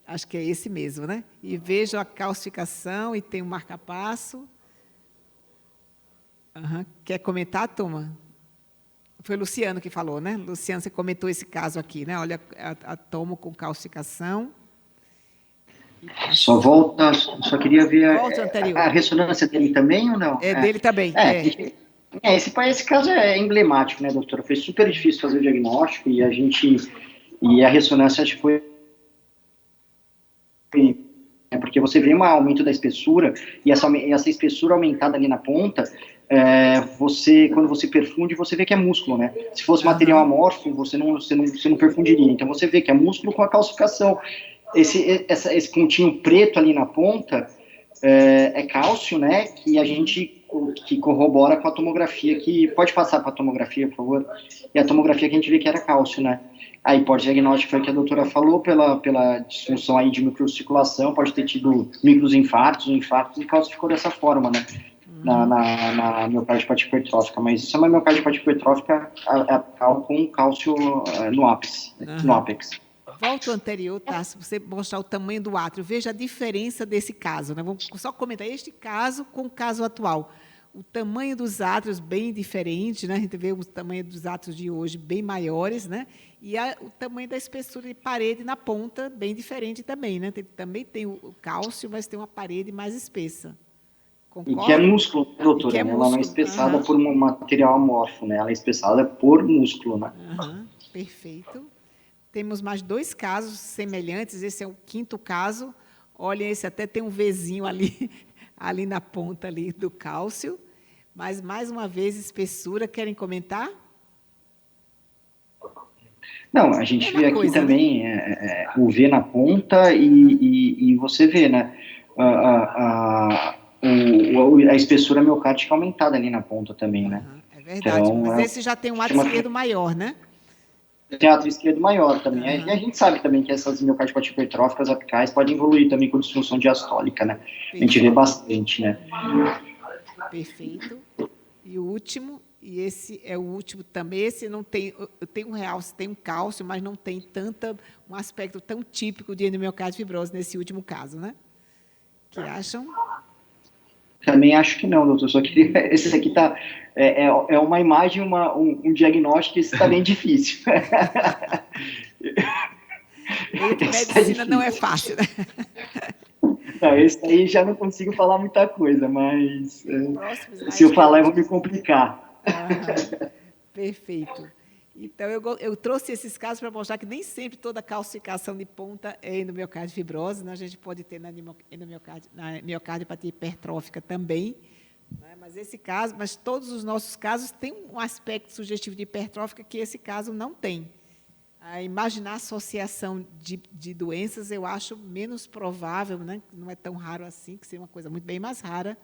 Acho que é esse mesmo, né? E vejo a calcificação e tem um marca-passo. Uhum. Quer comentar, turma? Foi o Luciano que falou, né? Luciano, você comentou esse caso aqui, né? Olha a tomo com calcificação. Só queria ver a ressonância dele também ou não? É dele também. Esse caso é emblemático, né, doutora? Foi super difícil fazer o diagnóstico e a ressonância acho que foi porque você vê um aumento da espessura e essa espessura aumentada ali na ponta, quando você perfunde, você vê que é músculo, né? Se fosse material amorfo, você não perfundiria. Então você vê que é músculo com a calcificação. Esse pontinho preto ali na ponta é cálcio, né? Que corrobora com a tomografia, que pode passar para a tomografia, por favor. E a tomografia que a gente vê que era cálcio, né? A hipótese diagnóstica foi o que a doutora falou, pela disfunção aí de microcirculação, pode ter tido microinfartos, e calcificou dessa forma, né? Na miocardiopatia hipertrófica, mas isso é uma miocardiopatia hipertrófica com cálcio no ápice, no ápex. Volta ao anterior, tá? Se você mostrar o tamanho do átrio, veja a diferença desse caso, né? Vamos só comentar este caso com o caso atual. O tamanho dos átrios bem diferente, né? A gente vê o tamanho dos átrios de hoje bem maiores, né? E o tamanho da espessura de parede na ponta bem diferente também, né? Também tem o cálcio, mas tem uma parede mais espessa. Concorda? E que é músculo, doutora, né? Ela não é espessada por um material amorfo, né? Ela é espessada por músculo, né? Perfeito. Temos mais 2 casos semelhantes, esse é o 5º caso. Olha, esse até tem um Vzinho ali na ponta ali do cálcio. Mas, mais uma vez, espessura. Querem comentar? Não, a gente vê aqui também o V na ponta e você vê, né? A espessura miocárdica aumentada ali na ponta também, né? É verdade, então, mas esse já tem um átrio esquerdo maior, né? Tem átrio esquerdo maior também. E a gente sabe também que essas miocardiopatias hipertróficas apicais podem evoluir também com disfunção diastólica, né? Perfeito. A gente vê bastante, né? Perfeito. E o último, e esse é o último também, esse não tem, tem um realce, tem um cálcio, mas não tem um aspecto tão típico de endomiocárdio fibrose nesse último caso, né? Que acham? Também acho que não, doutor, só que esse aqui é uma imagem, um diagnóstico, esse está bem difícil. Medicina não é fácil, né? Não, esse aí já não consigo falar muita coisa, mas se eu falar eu vou me complicar. Perfeito. Então, eu trouxe esses casos para mostrar que nem sempre toda calcificação de ponta é endomiocárdio fibrose, né? A gente pode ter na miocardiopatia hipertrófica também, né? Mas todos os nossos casos têm um aspecto sugestivo de hipertrófica que esse caso não tem. Imaginar associação de doenças eu acho menos provável, né? Não é tão raro assim, que seria uma coisa muito bem mais rara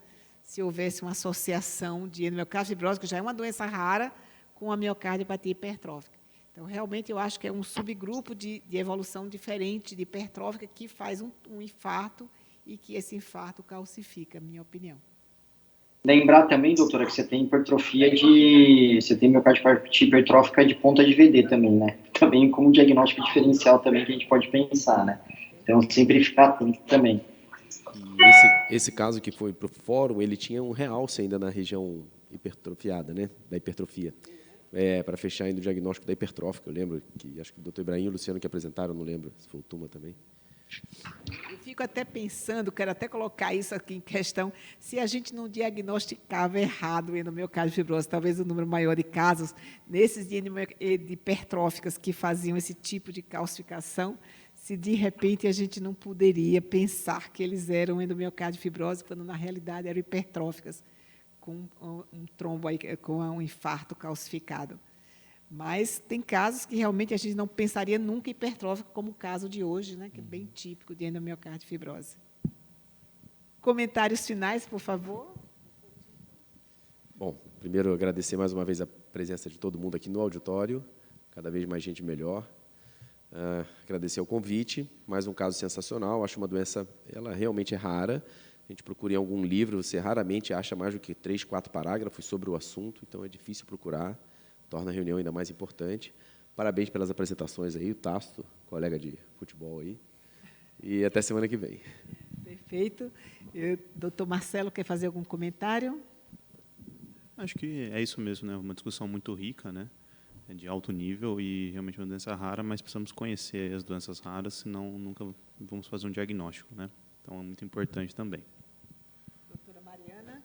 se houvesse uma associação de endomiocárdio fibrose, que já é uma doença rara, com a miocardiopatia hipertrófica. Então, realmente, eu acho que é um subgrupo de evolução diferente de hipertrófica que faz um infarto e que esse infarto calcifica, minha opinião. Lembrar também, doutora, que você tem você tem miocardiopatia hipertrófica de ponta de VD também, né? Também como um diagnóstico diferencial também que a gente pode pensar, né? Então, sempre ficar atento também. E esse caso que foi para o fórum, ele tinha um realce ainda na região hipertrofiada, né? Da hipertrofia. Para fechar ainda o diagnóstico da hipertrófica, eu lembro que acho que o doutor Ibrahim e o Luciano que apresentaram, não lembro se foi o Tuma também. Eu fico até pensando, quero até colocar isso aqui em questão, se a gente não diagnosticava errado o endomiocárdio fibrose, talvez o número maior de casos, nesses de hipertróficas que faziam esse tipo de calcificação, se de repente a gente não poderia pensar que eles eram endomiocárdio fibrose, quando na realidade eram hipertróficas, com um trombo aí, com um infarto calcificado. Mas tem casos que realmente a gente não pensaria nunca hipertrófico, como o caso de hoje, né, que é bem típico de endomiocárdio fibrose. Comentários finais, por favor. Bom, primeiro agradecer mais uma vez a presença de todo mundo aqui no auditório, cada vez mais gente melhor. Agradecer o convite, mais um caso sensacional, acho uma doença, ela realmente é rara, A gente procura em algum livro, você raramente acha mais do que 3, 4 parágrafos sobre o assunto, então é difícil procurar, torna a reunião ainda mais importante. Parabéns pelas apresentações aí, o Tácito, colega de futebol aí, e até semana que vem. Perfeito. Doutor Marcelo, quer fazer algum comentário? Acho que é isso mesmo, né? Uma discussão muito rica, né? De alto nível e realmente uma doença rara, mas precisamos conhecer as doenças raras, senão nunca vamos fazer um diagnóstico, né? Então é muito importante também. Doutora Mariana?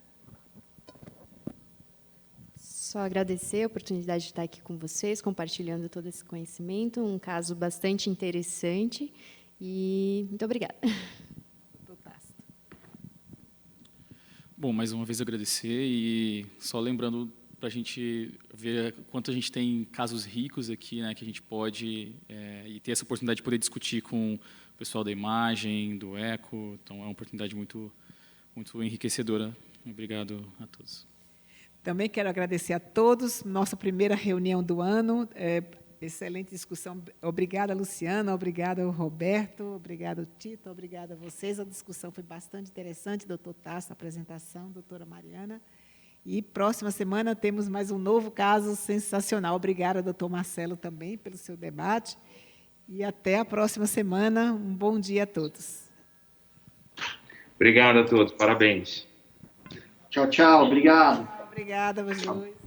Só agradecer a oportunidade de estar aqui com vocês, compartilhando todo esse conhecimento, um caso bastante interessante, e muito obrigada. Bom, mais uma vez agradecer e só lembrando para a gente ver quanto a gente tem casos ricos aqui, né, que a gente pode e ter essa oportunidade de poder discutir com o pessoal da imagem, do eco. Então, é uma oportunidade muito, muito enriquecedora. Obrigado a todos. Também quero agradecer a todos. Nossa primeira reunião do ano. Excelente discussão. Obrigada, Luciana. Obrigada, Roberto. Obrigada, Tito. Obrigada a vocês. A discussão foi bastante interessante. Doutor Tácito, a apresentação. Doutora Mariana. E próxima semana temos mais um novo caso sensacional. Obrigada, doutor Marcelo, também, pelo seu debate. E até a próxima semana. Um bom dia a todos. Obrigado a todos. Parabéns. Tchau, tchau. Obrigado. Obrigada, vocês dois.